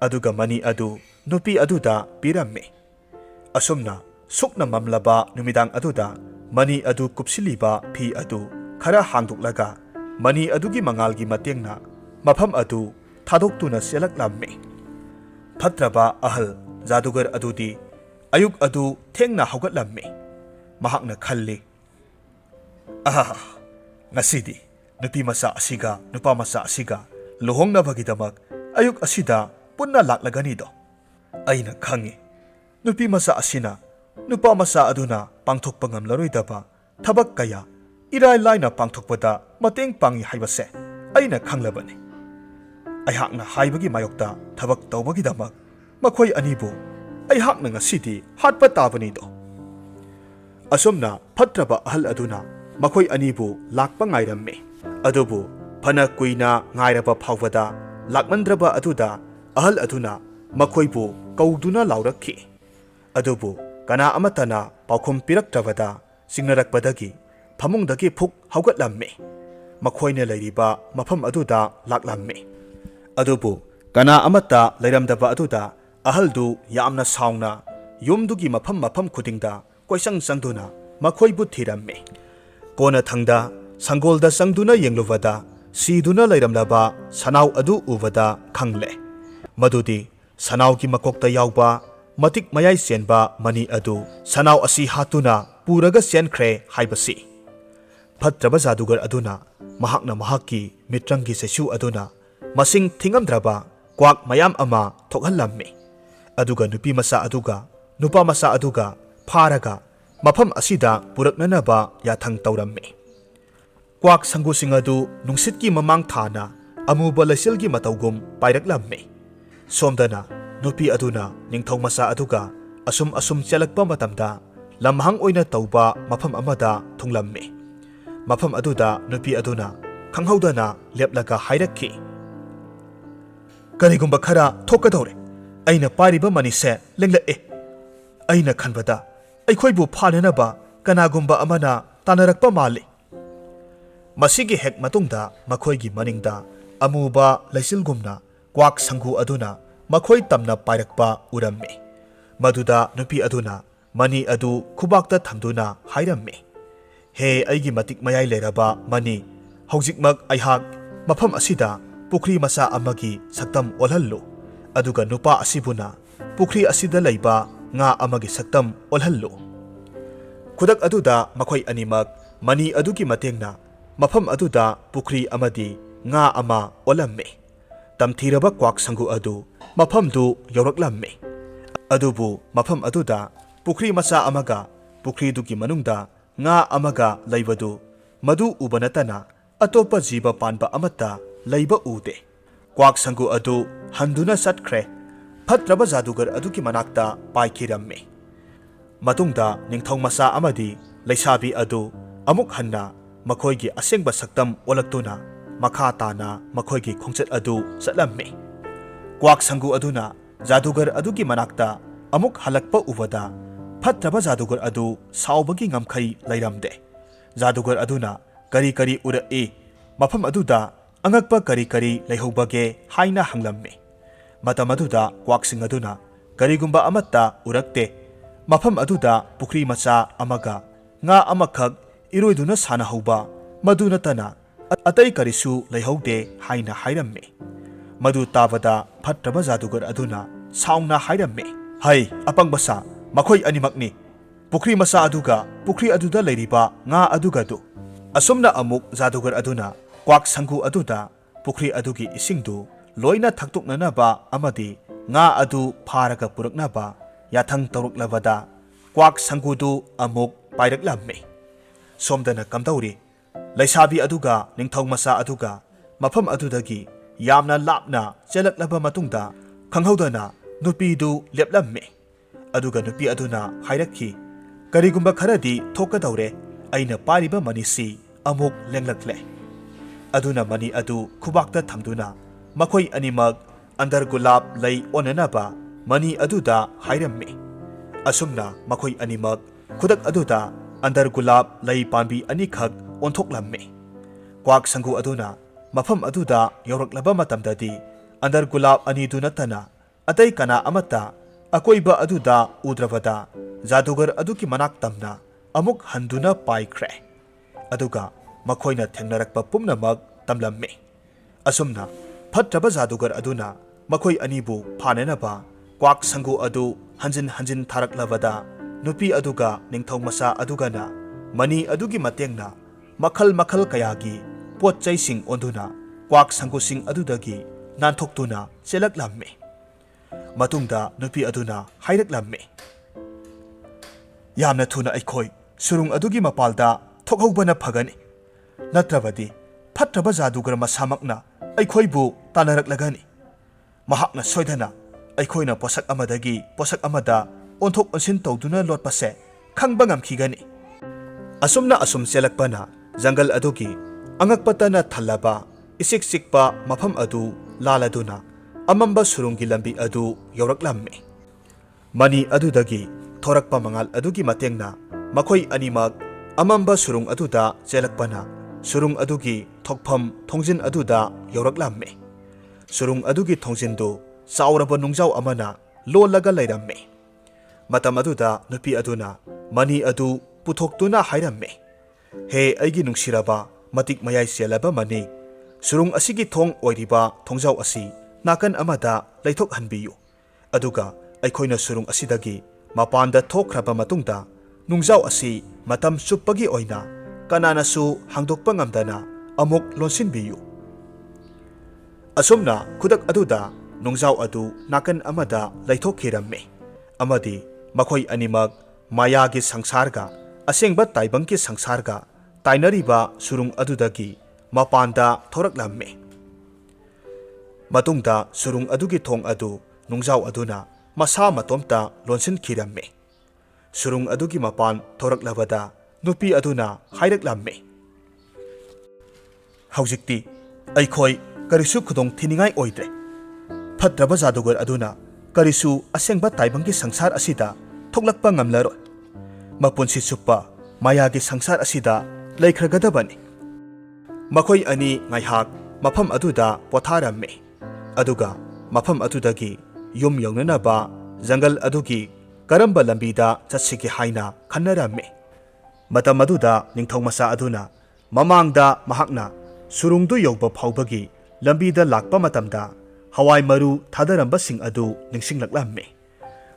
aduga mani adu nupi aduda pirammi asumna sukna mamlaba numidang aduda mani adu kupsiliba phi adu khara hangduklaga mani adugi mangalgi matengna mafam adu thadoktuna selaklammi fatraba ahal jadugar adudi ayuk adu thengna haugatlammi mahakna khalli ngasidi nupi masa asiga nupa masa asiga luhongna bagidamak ayuk asida punna laklagani do aina khangi nupi masa asina nupa masa aduna pangthokpa ngamlaroidaba thabak kaya irai laina pangthokpada mateng pangi haibase aina khanglabani aihakna haibagi mayokta thabak tawbagidamak makhoi anibu aihakna ngasidi hatpa tabani do asomna fatraba ahal aduna makhoi anibu lakpa ngairamme adubu phana kuina ngairaba phawada lakmandraba aduda ahal aduna makhoibu kauduna laurakhi adubu kana amatana paukhum piraktrabada singnarakpadagi phamungdagi phuk haugatlamme makhoine leiriba mafam aduda laklamme adubu kana amata leiramdaba aduda ahaldu yamna sauna yumdugi mafam khudingda koisang sangduna makhoibu thiramme kona thangda sangolda sangduna yengluvada siduna leiramlaba sanau adu uvada khangle madudi sanau ki makokta yawba matik mayai senba mani adu sanau asi hatuna puraga senkhre haibasi fatraba jadugar aduna mahakna mahaki mitrangi sesu aduna masing thingamdraba kwak mayam ama thokhallammi aduga nupi masa aduga nupa masa aduga pharaga mafam asida puraknanaba yathang tawrammi kwak sangusing adu nungsitki mamang thana amuba laisilgi matawgum pairaklammi somdana nupi aduna ningthong masa aduga asum chelakpa matamda lamhang oina tawba mafam amada thunglammi mafam aduda nupi aduna khanghaudana leplaga hairakhi karigumba khara thokadore aina pariba manise lenglae aina khanbada aikhoibu phananaba kanagumba amana tanarakpa mali masigi hek matungda makhoigi maningda amuba laisilgumna kwak sangu aduna makhoi tamna pairakpa urammi maduda nupi aduna mani adu khubakta thamduna hairammi he aigi matik mayai leraba mani hojikmak aihak mafam asida pukri masa amagi saktam olhallu aduga nupa asibuna pukri asida leiba nga amagi saktam olhallu kudak aduda makhoi animak mani adugi matengna mafam aduda pukri amadi nga ama olamme tamthiraba kwak sangu adu mafamdu yauraklammi adubu mafam aduda pukri masa amaga pukri dugi manungda nga amaga leibadu madu ubanatana atopa jiba panba amata leiba ude kwak sangu adu handuna satkre fatraba jadugar aduki manakta paikhirammi matungda ningthong masa amadi leishabi adu amuk hanna makhoigi asengba saktam olaktuna makha tana makhoigi khongchat adu satlammi kwak sangu aduna jadugar adugi manakta amuk halakpa ubada fatraba jadugar adu saubagi ngamkhai leiramde jadugar aduna kari ura mafam aduda angakpa kari leihobage haina hanglammi matam aduda kwaksing aduna karigumba amatta urakte mafam aduda pukri macha amaga nga amakhak iroiduna sana hauba madunatana atai karisu leihaude haina hairammi madu tabada fatraba jadugar aduna saungna hairammi hai apangbasa makhoi animakni pukri masa aduga pukri aduda leiriba nga aduga du asumna amuk jadugar aduna kwak sangu aduda pukri adugi isingdu loina thaktuknanaba amadi nga adu pharaga puraknaba yathang tawruklabada kwak sangudu amuk pairaklammi somdana kamdauri leishabi aduga ningthong masa aduga mafam adudagi yamna lapna chelaklaba matungda khanghaudana nupidu leplammi aduga nupi aduna hairakhi ꯀꯔꯤꯒꯨꯝꯕ ꯈꯔꯗꯤ ꯊꯣꯛꯀꯗꯧꯔꯦ ꯑꯩꯅ ꯄꯥꯏꯔꯤꯕ ꯃꯅꯤꯁꯤ ꯑꯃꯨꯛ ꯂꯦꯡꯂꯛꯂꯦ ꯑꯗꯨꯅ money ꯑꯗꯨ ꯈꯨꯕꯥꯛꯇ ꯊꯝꯗꯨꯅ ꯃꯈꯣꯏ ꯑꯅꯤꯃꯛ ꯑꯟꯗꯔ ꯒꯨꯂꯥꯞ ꯂꯩ ꯑꯣꯟꯅꯅꯕ ꯃꯅꯤ ꯑꯗꯨꯗ ꯍꯥꯏꯔꯝꯃꯤ ꯑꯁꯨꯝꯅ ꯃꯈꯣꯏ ꯑꯅꯤꯃꯛ ꯈꯨꯗꯛ ꯑꯗꯨꯗ ꯑꯟꯗꯔ ꯒꯨꯂꯥꯞ ꯂꯩ ꯄꯥꯝꯕꯤ ꯑꯅꯤꯈꯛ ꯑꯣꯟꯊꯣꯛꯂꯝꯃꯤ ꯀ꯭ꯋꯥꯛ ꯁꯪꯒꯨ ꯑꯗꯨꯅ ꯃꯐꯝ ꯑꯗꯨꯗ ꯌꯧꯔꯛꯂꯕ ꯃꯇꯝꯗꯗꯤ ꯑꯟꯗꯔ ꯒꯨꯂꯥꯞ ꯑꯅꯤꯗꯨ ꯅꯠꯇꯅ ꯑꯇꯩ ꯀꯅꯥ ꯑꯃꯠꯇ ꯑꯀꯣꯏꯕ ꯑꯗꯨꯗ ꯎꯗ꯭ꯔꯕꯗ ꯖꯥꯗꯨꯒꯔ ꯑꯗꯨꯒꯤ ꯃꯅꯥꯛ ꯇꯝꯅ ꯑꯃꯨꯛ ꯍꯟꯗꯨꯅ ꯄꯥꯏꯈ꯭ꯔꯦ ꯑꯗꯨꯒ ꯃꯈꯣꯏꯅ ꯊꯦꯡꯅꯔꯛꯄ ꯄꯨꯝꯅꯃꯛ ꯇꯝꯂꯝꯃꯤ ꯑꯁꯨꯝꯅ ꯐꯠꯇ꯭ꯔꯕ ꯖꯥꯗꯨꯒꯔ ꯑꯗꯨꯅ ꯃꯈꯣꯏ ꯑꯅꯤꯕꯨ ꯐꯥꯅꯅꯕ ꯀ꯭ꯋꯥꯛ ꯁꯪꯒꯨ ꯑꯗꯨ ꯍꯟꯖꯤꯟ ꯍꯟꯖꯤꯟ ꯊꯥꯔꯛꯂꯕꯗ ꯅꯨꯄꯤ ꯑꯗꯨꯒ ꯅꯤꯡꯊꯧ ꯃꯆꯥ ꯑꯗꯨꯒꯅ ꯃꯅꯤ ꯑꯗꯨꯒꯤ ꯃꯇꯦꯡꯅ ꯃꯈꯜ ꯃꯈꯜ ꯀꯌꯥꯒꯤ ꯄꯣꯠ ꯆꯩꯁꯤꯡ ꯑꯣꯟꯗꯨꯅ ꯀ꯭ꯋꯥꯛ ꯁꯪꯒꯨꯁꯤꯡ ꯑꯗꯨꯗꯒꯤ ꯅꯥꯟꯊꯣꯛꯇꯨꯅ ꯆꯦꯜꯂꯛꯂꯝꯃꯤ ꯃꯇꯨꯡꯗ ꯅꯨꯄꯤ ꯑꯗꯨꯅ ꯍꯥꯏꯔꯛꯂꯝꯃꯤ ꯌꯥꯝꯅ ꯊꯨꯅ ꯑꯩꯈꯣꯏ ꯁꯨꯔꯨꯡ ꯑꯗꯨꯒꯤ ꯃꯄꯥꯜꯗ ꯊꯣꯛꯍꯧꯕꯅ ꯐꯒꯅꯤ ꯅꯠꯇ꯭ꯔꯕꯗꯤ ꯐꯠꯇ꯭ꯔꯕ ꯖꯥꯗꯨꯒꯔ ꯃꯁꯥꯃꯛꯅ ꯑꯩꯈꯣꯏꯕꯨ ꯇꯥꯟꯅꯔꯛꯂꯒꯅꯤ ꯃꯍꯥꯛꯅ ꯁꯣꯏꯗꯅ ꯑꯩꯈꯣꯏꯅ ꯄꯣꯠꯁꯛ ꯑꯃꯗꯒꯤ ꯄꯣꯠꯁꯛ ꯑꯃꯗ ꯑꯣꯟꯊꯣꯛ ꯑꯣꯟꯁꯤꯟ ꯇꯧꯗꯨꯅ ꯂꯣꯠꯄꯁꯦ ꯈꯪꯕ ꯉꯝꯈꯤꯒꯅꯤ ꯑꯁꯨꯝꯅ ꯑꯁꯨꯝ ꯆꯦꯜꯂꯛꯄꯅ ꯖꯪꯒꯜ ꯑꯗꯨꯒꯤ ꯑꯉꯛꯄꯇꯅ ꯊꯜꯂꯕ ꯏꯆꯤꯛ ꯆꯤꯛꯄ ꯃꯐꯝ ꯑꯗꯨ ꯂꯥꯜꯂꯗꯨꯅ ꯑꯃꯝꯕ ꯁꯨꯔꯨꯡꯒꯤ ꯂꯝꯕꯤ ꯑꯗꯨ ꯌꯧꯔꯛꯂꯝꯃꯤ ꯃꯅꯤ ꯑꯗꯨꯗꯒꯤ ꯊꯣꯔꯛꯄ ꯃꯉꯥꯜ ꯑꯗꯨꯒꯤ ꯃꯇꯦꯡꯅ ꯃꯈꯣꯏ ꯑꯅꯤꯃꯛ ꯑꯃꯝꯕ ꯁꯨꯔꯨꯡ ꯑꯗꯨꯗ ꯆꯦꯜꯂꯛꯄꯅ ꯁꯨꯔꯨꯡ ꯑꯗꯨꯒꯤ ꯊꯣꯛꯐꯝ ꯊꯣꯡꯖꯤꯟ ꯑꯗꯨꯗ ꯌꯧꯔꯛꯂꯝꯃꯤ ꯁꯨꯔꯨꯡ ꯑꯗꯨꯒꯤ ꯊꯣꯡꯖꯤꯟꯗꯨ ꯆꯥꯎꯔꯕ ꯅꯨꯡꯖꯥꯎ ꯑꯃꯅ ꯂꯣꯜꯂꯒ ꯂꯩꯔꯝꯃꯤ ꯃꯇꯝ ꯑꯗꯨꯗ ꯅꯨꯄꯤ ꯑꯗꯨꯅ ꯃꯅꯤ ꯑꯗꯨ ꯄꯨꯊꯣꯛꯇꯨꯅ ꯍꯥꯏꯔꯝꯃꯤ ꯍꯦ ꯑꯩꯒꯤ ꯅꯨꯡꯁꯤꯔꯕ ꯃꯇꯤꯛ ꯃꯌꯥꯏ ꯆꯦꯜꯂꯕ ꯃꯅꯤ ꯁꯨꯔꯨꯡ ꯑꯁꯤꯒꯤ ꯊꯣꯡ ꯑꯣꯏꯔꯤꯕ ꯊꯣꯡꯖꯥꯎ ꯑꯁꯤ ꯅꯥꯀꯟ ꯑꯃꯗ ꯂꯩꯊꯣꯛꯍꯟꯕꯤꯌꯨ ꯑꯗꯨꯒ ꯑꯩꯈꯣꯏꯅ ꯁꯨꯔꯨꯡ ꯑꯁꯤꯗꯒꯤ ꯃꯄꯥꯟꯗ ꯊꯣꯛꯈ꯭ꯔꯕ ꯃꯇꯨꯡꯗ ꯅꯨꯡꯖꯥꯎ ꯑꯁꯤ ꯃꯇꯝ ꯆꯨꯞꯄꯒꯤ ꯑꯣꯏꯅ ꯀꯅꯥꯅꯁꯨ ꯍꯥꯡꯗꯣꯛꯄ ꯉꯝꯗꯅ ꯑꯃꯨꯛ ꯂꯣꯟꯁꯤꯟꯕꯤꯌꯨ ꯑꯁꯨꯝꯅ ꯈꯨꯗꯛ ꯑꯗꯨꯗ ꯅꯨꯡꯖꯥꯎ ꯑꯗꯨ ꯅꯥꯀꯟ ꯑꯃꯗ ꯂꯩꯊꯣꯛꯈꯤꯔꯝꯃꯤ ꯑꯃꯗꯤ ꯃꯈꯣꯏ ꯑꯅꯤꯃꯛ ꯃꯥꯌꯥꯒꯤ ꯁꯪꯁꯥꯔꯒ ꯑꯁꯦꯡꯕ ꯇꯥꯏꯕꯪꯒꯤ ꯁꯪꯁꯥꯔꯒ ꯇꯥꯏꯅꯔꯤꯕ ꯁꯨꯔꯨꯡ ꯑꯗꯨꯗꯒꯤ ꯃꯄꯥꯟꯗ ꯊꯣꯔꯛꯂꯝꯃꯤ ꯃꯇꯨꯡꯗ ꯁꯨꯔꯨꯡ ꯑꯗꯨꯒꯤ ꯊꯣꯡ ꯑꯗꯨ ꯅꯨꯡꯖꯥꯎ ꯑꯗꯨꯅ ꯃꯁꯥ ꯃꯇꯣꯝꯇ ꯂꯣꯟꯁꯤꯟꯈꯤꯔꯝꯃꯤ ꯁꯨꯔꯨꯡ ꯑꯗꯨꯒꯤ ꯃꯄꯥꯟ ꯊꯣꯔꯛꯂꯕꯗ ꯅꯨꯄꯤ ꯑꯗꯨꯅ ꯍꯥꯏꯔꯛꯂꯝꯃꯤ ꯍꯧꯖꯤꯛꯇꯤ ꯑꯩꯈꯣꯏ ꯀꯔꯤꯁꯨ ꯈꯨꯗꯣꯡ ꯊꯤꯅꯤꯡꯉꯥꯏ ꯑꯣꯏꯗ꯭ꯔꯦ ꯐꯠꯇ꯭ꯔꯕ ꯖꯥꯗꯨꯒꯔ ꯑꯗꯨꯅ ꯀꯔꯤꯁꯨ ꯑꯁꯦꯡꯕ ꯇꯥꯏꯕꯪꯒꯤ ꯁꯪꯁꯥꯔ ꯑꯁꯤꯗ ꯊꯣꯛꯂꯛꯄ ꯉꯝꯂꯔꯣꯏ ꯃꯄꯨꯟꯁꯤ ꯆꯨꯞꯄ ꯃꯥꯌꯥꯒꯤ ꯁꯪꯁꯥꯔ ꯑꯁꯤꯗ ꯂꯩꯈ꯭ꯔꯒꯗꯕꯅꯤ ꯃꯈꯣꯏ ꯑꯅꯤ ꯉꯥꯏꯍꯥꯛ ꯃꯐꯝ ꯑꯗꯨꯗ ꯄꯣꯊꯥꯔꯝꯃꯤ ꯑꯗꯨꯒ ꯃꯐꯝ ꯑꯗꯨꯗꯒꯤ ꯌꯨꯝ ꯌꯧꯅꯅꯕ ꯖꯪꯒꯜ ꯑꯗꯨꯒꯤ ꯀꯔꯝꯕ ꯂꯝꯕꯤꯗ ꯆꯠꯁꯤꯒꯦ ꯍꯥꯏꯅ ꯈꯟꯅꯔꯝꯃꯤ ꯃꯇꯝ ꯑꯗꯨꯗ ꯅꯤꯡꯊꯧ ꯃꯆꯥ ꯑꯗꯨꯅ ꯃꯃꯥꯡꯗ ꯃꯍꯥꯛꯅ ꯁꯨꯔꯨꯡꯗꯨ ꯌꯧꯕ ꯐꯥꯎꯕꯒꯤ ꯂꯝꯕꯤꯗ ꯂꯥꯛꯄ ꯃꯇꯝꯗ ꯍꯋꯥꯏ ꯃꯔꯨ ꯊꯥꯗꯔꯝꯕꯁꯤꯡ ꯑꯗꯨ ꯅꯤꯡꯁꯤꯡꯂꯛꯂꯝꯃꯤ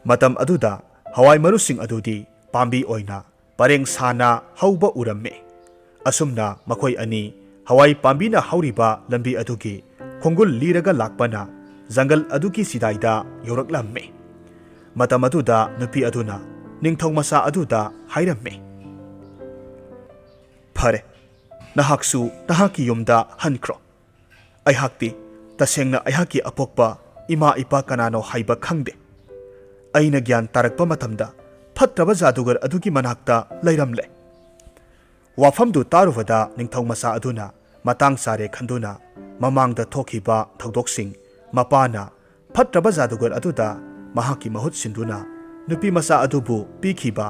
ꯃꯇꯝ ꯑꯗꯨꯗ ꯍꯋꯥꯏ ꯃꯔꯨꯁꯤꯡ ꯑꯗꯨꯗꯤ ꯄꯥꯝꯕꯤ ꯑꯣꯏꯅ ꯄꯔꯦꯡ ꯁꯥꯅ ꯍꯧꯕ ꯎꯔꯝꯃꯤ ꯑꯁꯨꯝꯅ ꯃꯈꯣꯏ ꯑꯅꯤ ꯍꯋꯥꯏ ꯄꯥꯝꯕꯤꯅ ꯍꯧꯔꯤꯕ ꯂꯝꯕꯤ ꯑꯗꯨꯒꯤ ꯈꯣꯡꯒꯨꯜ ꯂꯤꯔꯒ ꯂꯥꯛꯄꯅ ꯖꯪꯒꯜ ꯑꯗꯨꯒꯤ ꯆꯤꯗꯥꯏꯗ ꯌꯧꯔꯛꯂꯝꯃꯤ ꯃꯇꯝ ꯑꯗꯨꯗ ꯅꯨꯄꯤ ꯑꯗꯨꯅ ꯅꯤꯡꯊꯧ ꯃꯆꯥ ꯑꯗꯨꯗ ꯍꯥꯏꯔꯝꯃꯤ ꯐꯔꯦ ꯅꯍꯥꯛꯁꯨ ꯅꯍꯥꯛꯀꯤ ꯌꯨꯝꯗ ꯍꯟꯈ꯭ꯔꯣ ꯑꯩꯍꯥꯛꯇꯤ ꯇꯁꯦꯡꯅ ꯑꯩꯍꯥꯛꯀꯤ ꯑꯄꯣꯛꯄ ꯏꯃꯥ ꯏꯄꯥ ꯀꯅꯥꯅꯣ ꯍꯥꯏꯕ ꯈꯪꯗꯦ ꯑꯩꯅ ꯒ꯭ꯌꯥꯟ ꯇꯥꯔꯛꯄ ꯃꯇꯝꯗ ꯐꯠꯇ꯭ꯔꯕ ꯖꯥꯗꯨꯒꯔ ꯑꯗꯨꯒꯤ ꯃꯅꯥꯛꯇ ꯂꯩꯔꯝꯂꯦ ꯋꯥꯐꯝꯗꯨ ꯇꯥꯔꯨꯕꯗ ꯅꯤꯡꯊꯧ ꯃꯆꯥ ꯑꯗꯨꯅ ꯃꯇꯥꯡ ꯆꯥꯔꯦ ꯈꯟꯗꯨꯅ ꯃꯃꯥꯡꯗ ꯊꯣꯛꯈꯤꯕ ꯊꯧꯗꯣꯛꯁꯤꯡ ꯃꯄꯥꯅ ꯐꯠꯇ꯭ꯔꯕ ꯖꯥꯗꯨꯒꯔ ꯑꯗꯨꯗ ꯃꯍꯥꯛꯀꯤ ꯃꯍꯨꯠ ꯁꯤꯟꯗꯨꯅ ꯅꯨꯄꯤ ꯃꯆꯥ ꯑꯗꯨꯕꯨ ꯄꯤꯈꯤꯕ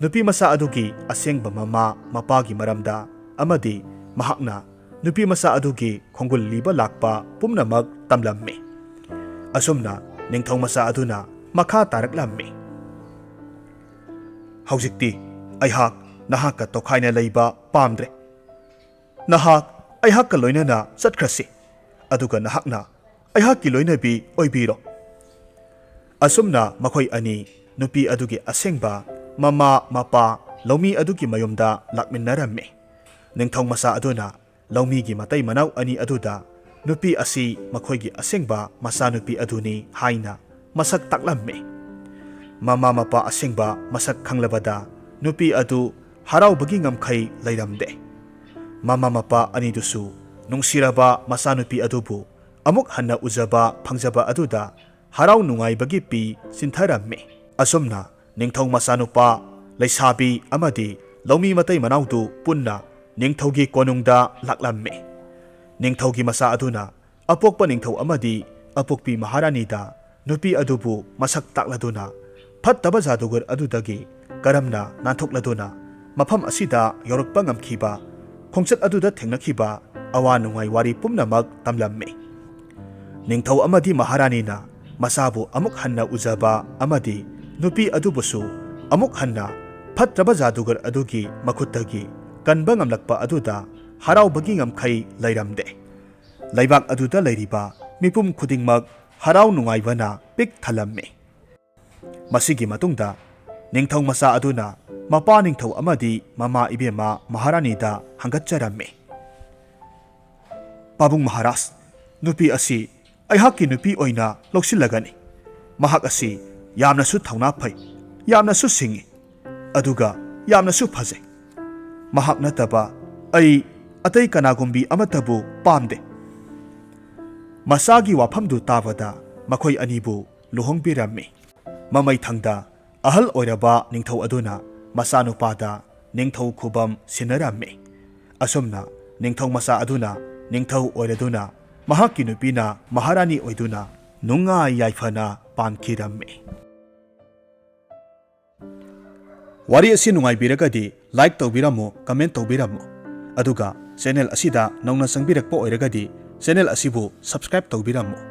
ꯅꯨꯄꯤ ꯃꯆꯥ ꯑꯗꯨꯒꯤ ꯑꯁꯦꯡꯕ ꯃꯃꯥ ꯃꯄꯥꯒꯤ ꯃꯔꯝꯗ ꯑꯃꯗꯤ ꯃꯍꯥꯛꯅ ꯅꯨꯄꯤ ꯃꯆꯥ ꯑꯗꯨꯒꯤ ꯈꯣꯡꯒꯨꯜ ꯂꯤꯕ ꯂꯥꯛꯄ ꯄꯨꯝꯅꯃꯛ ꯇꯝꯂꯝꯃꯤ ꯑꯁꯨꯝꯅ ꯅꯤꯡꯊꯧ ꯃꯆꯥ ꯑꯗꯨꯅ ꯃꯈꯥ ꯇꯥꯔꯛꯂꯝꯃꯤ ꯍꯧꯖꯤꯛꯇꯤ ꯑꯩꯍꯥꯛ ꯅꯍꯥꯛꯀ ꯇꯣꯈꯥꯏꯅ ꯂꯩꯕ ꯄꯥꯝꯗ꯭ꯔꯦ ꯅꯍꯥꯛ ꯑꯩꯍꯥꯛꯀ ꯂꯣꯏꯅꯅ ꯆꯠꯈ꯭ꯔꯁꯤ ꯑꯗꯨꯒ ꯅꯍꯥꯛꯅ ꯑꯩꯍꯥꯛꯀꯤ ꯂꯣꯏꯅꯕꯤ ꯑꯣꯏꯕꯤꯔꯣ ꯑꯁꯨꯝꯅ ꯃꯈꯣꯏ ꯑꯅꯤ ꯅꯨꯄꯤ ꯑꯗꯨꯒꯤ ꯑꯁꯦꯡꯕ ꯃꯃꯥ ꯃꯄꯥ ꯂꯧꯃꯤ ꯑꯗꯨꯒꯤ ꯃꯌꯨꯝꯗ ꯂꯥꯛꯃꯤꯟꯅꯔꯝꯃꯤ ꯅꯤꯡꯊꯧ ꯃꯆꯥ ꯑꯗꯨꯅ ꯂꯧꯃꯤꯒꯤ ꯃꯇꯩ ꯃꯅꯥꯎ ꯑꯅꯤ ꯑꯗꯨꯗ ꯅꯨꯄꯤ ꯑꯁꯤ ꯃꯈꯣꯏꯒꯤ ꯑꯁꯦꯡꯕ ꯃꯆꯥꯅꯨꯄꯤ ꯑꯗꯨꯅꯤ ꯍꯥꯏꯅ ꯃꯁꯛ ꯇꯥꯛꯂꯝꯃꯤ ꯃꯃꯥ ꯃꯄꯥ ꯑꯁꯦꯡꯕ ꯃꯁꯛ ꯈꯪꯂꯕꯗ ꯅꯨꯄꯤ ꯑꯗꯨ ꯍꯔꯥꯎꯕꯒꯤ ꯉꯝꯈꯩ ꯂꯩꯔꯝꯗꯦ ꯃꯃꯥ ꯃꯄꯥ ꯑꯅꯤꯗꯨꯁꯨ ꯅꯨꯡꯁꯤꯔꯕ ꯃꯆꯥꯅꯨꯄꯤ ꯑꯗꯨꯕꯨ ꯑꯃꯨꯛ ꯍꯟꯅ ꯎꯖꯕ ꯐꯪꯖꯕ ꯑꯗꯨꯗ ꯍꯔꯥꯎ ꯅꯨꯡꯉꯥꯏꯕꯒꯤ ꯄꯤ ꯆꯤꯟꯊꯔꯝꯃꯤ ꯑꯁꯨꯝꯅ ꯅꯤꯡꯊꯧ ꯃꯆꯥꯅꯨꯄꯥ ꯂꯩꯁꯥꯕꯤ ꯑꯃꯗꯤ ꯂꯧꯃꯤ ꯃꯇꯩ ꯃꯅꯥꯎꯗꯨ ꯄꯨꯟꯅ ꯅꯤꯡꯊꯧꯒꯤ ꯀꯣꯅꯨꯡꯗ ꯂꯥꯛꯂꯝꯃꯤ꯫ ꯅꯤꯡꯊꯧꯒꯤ ꯃꯆꯥ ꯑꯗꯨꯅ ꯑꯄꯣꯛꯄ ꯅꯤꯡꯊꯧ ꯑꯃꯗꯤ ꯑꯄꯣꯛꯄꯤ ꯃꯍꯥꯔꯥꯅꯤꯗ ꯅꯨꯄꯤ ꯑꯗꯨꯕꯨ ꯃꯁꯛ ꯇꯥꯛꯂꯗꯨꯅ ꯐꯠꯇꯕ ꯖꯥꯗꯨꯒꯔ ꯑꯗꯨꯗꯒꯤ ꯀꯔꯝꯅ ꯅꯥꯟꯊꯣꯛꯂꯗꯨꯅ ꯃꯐꯝ ꯑꯁꯤꯗ ꯌꯧꯔꯛꯄ ꯉꯝꯈꯤꯕ, ꯈꯣꯡꯆꯠ ꯑꯗꯨꯗ ꯊꯦꯡꯅꯈꯤꯕ ꯑꯋꯥ ꯅꯨꯡꯉꯥꯏ ꯋꯥꯔꯤ ꯄꯨꯝꯅꯃꯛ ꯇꯝꯂꯝꯃꯤ꯫ ꯅꯤꯡꯊꯧ ꯑꯃꯗꯤ ꯃꯍꯥꯔꯥꯅꯤꯅ ꯃꯆꯥꯕꯨ ꯑꯃꯨꯛ ꯍꯟꯅ ꯎꯖꯕ ꯑꯃꯗꯤ ꯅꯨꯄꯤ ꯑꯗꯨꯕꯨꯁꯨ ꯑꯃꯨꯛ ꯍꯟꯅ ꯐꯠꯇ꯭ꯔꯕ ꯖꯥꯗꯨꯒꯔ ꯑꯗꯨꯒꯤ ꯃꯈꯨꯠꯇꯒꯤ ꯀꯟꯕ ꯉꯝꯂꯛꯄ ꯑꯗꯨꯗ ꯍꯔꯥꯎꯕꯒꯤ ꯉꯝꯈꯩ ꯂꯩꯔꯝꯗꯦ꯫ ꯂꯩꯕꯥꯛ ꯑꯗꯨꯗ ꯂꯩꯔꯤꯕ ꯃꯤꯄꯨꯝ ꯈꯨꯗꯤꯡꯃꯛ ꯍꯔꯥꯎ ꯅꯨꯡꯉꯥꯏꯕꯅ ꯄꯤꯛ ꯊꯜꯂꯝꯃꯤ꯫ ꯃꯁꯤꯒꯤ ꯃꯇꯨꯡꯗ ꯅꯤꯡꯊꯧ ꯃꯆꯥ ꯑꯗꯨꯅ ꯃꯄꯥ ꯅꯤꯡꯊꯧ ꯑꯃꯗꯤ ꯃꯃꯥ ꯏꯕꯦꯝꯃ ꯃꯍꯥꯔꯥꯅꯤꯗ ꯍꯪꯒꯠꯆꯔꯝꯃꯤ꯫ ꯄꯥꯕꯨꯡ ꯃꯍꯥꯔꯥꯖ, ꯅꯨꯄꯤ ꯑꯁꯤ ꯑꯩꯍꯥꯛꯀꯤ ꯅꯨꯄꯤ ꯑꯣꯏꯅ ꯂꯧꯁꯤꯜꯂꯒꯅꯤ꯫ ꯃꯍꯥꯛ ꯑꯁꯤ ꯌꯥꯝꯅꯁꯨ ꯊꯧꯅꯥ ꯐꯩ, ꯌꯥꯝꯅꯁꯨ ꯁꯤꯡꯉꯤ, ꯑꯗꯨꯒ ꯌꯥꯝꯅꯁꯨ ꯐꯖꯩ꯫ ꯃꯍꯥꯛ ꯅꯠꯇꯕ ꯑꯩ ꯑꯇꯩ ꯀꯅꯥꯒꯨꯝꯕꯤ ꯑꯃꯠꯇꯕꯨ ꯄꯥꯝꯗꯦ꯫ ꯃꯆꯥꯒꯤ ꯋꯥꯐꯝꯗꯨ ꯇꯥꯕꯗ ꯃꯈꯣꯏ ꯑꯅꯤꯕꯨ ꯂꯨꯍꯣꯡꯕꯤꯔꯝꯃꯤ꯫ ꯃꯃꯩꯊꯪꯗ ꯑꯍꯜ ꯑꯣꯏꯔꯕ ꯅꯤꯡꯊꯧ ꯑꯗꯨꯅ ꯃꯆꯥꯅꯨꯄꯥꯗ ꯅꯤꯡꯊꯧ ꯈꯨꯕꯝ ꯁꯤꯟꯅꯔꯝꯃꯤ꯫ ꯑꯁꯨꯝꯅ ꯅꯤꯡꯊꯧ ꯃꯆꯥ ꯑꯗꯨꯅ ꯅꯤꯡꯊꯧ ꯑꯣꯏꯔꯗꯨꯅ ꯃꯍꯥꯛꯀꯤ ꯅꯨꯄꯤꯅ ꯃꯍꯥꯔꯥꯅꯤ ꯑꯣꯏꯗꯨꯅ ꯅꯨꯡꯉꯥꯏ ꯌꯥꯏꯐꯅ ꯄꯥꯟꯈꯤꯔꯝꯃꯤ꯫ ꯋꯥꯔꯤ ꯑꯁꯤ ꯅꯨꯡꯉꯥꯏꯕꯤꯔꯒꯗꯤ ꯂꯥꯏꯛ ꯇꯧꯕꯤꯔꯝꯃꯨ, ꯀꯃꯦꯟꯠ ꯇꯧꯕꯤꯔꯝꯃꯨ, ꯑꯗꯨꯒ ꯆꯦꯅꯦꯜ ꯑꯁꯤꯗ ꯅꯧꯅ ꯆꯪꯕꯤꯔꯛꯄ ꯑꯣꯏꯔꯒꯗꯤ ꯆꯦꯅꯦꯜ ꯑꯁꯤꯕꯨ ꯁꯕꯁꯀ꯭ꯔꯥꯏꯕ ꯇꯧꯕꯤꯔꯝꯃꯨ꯫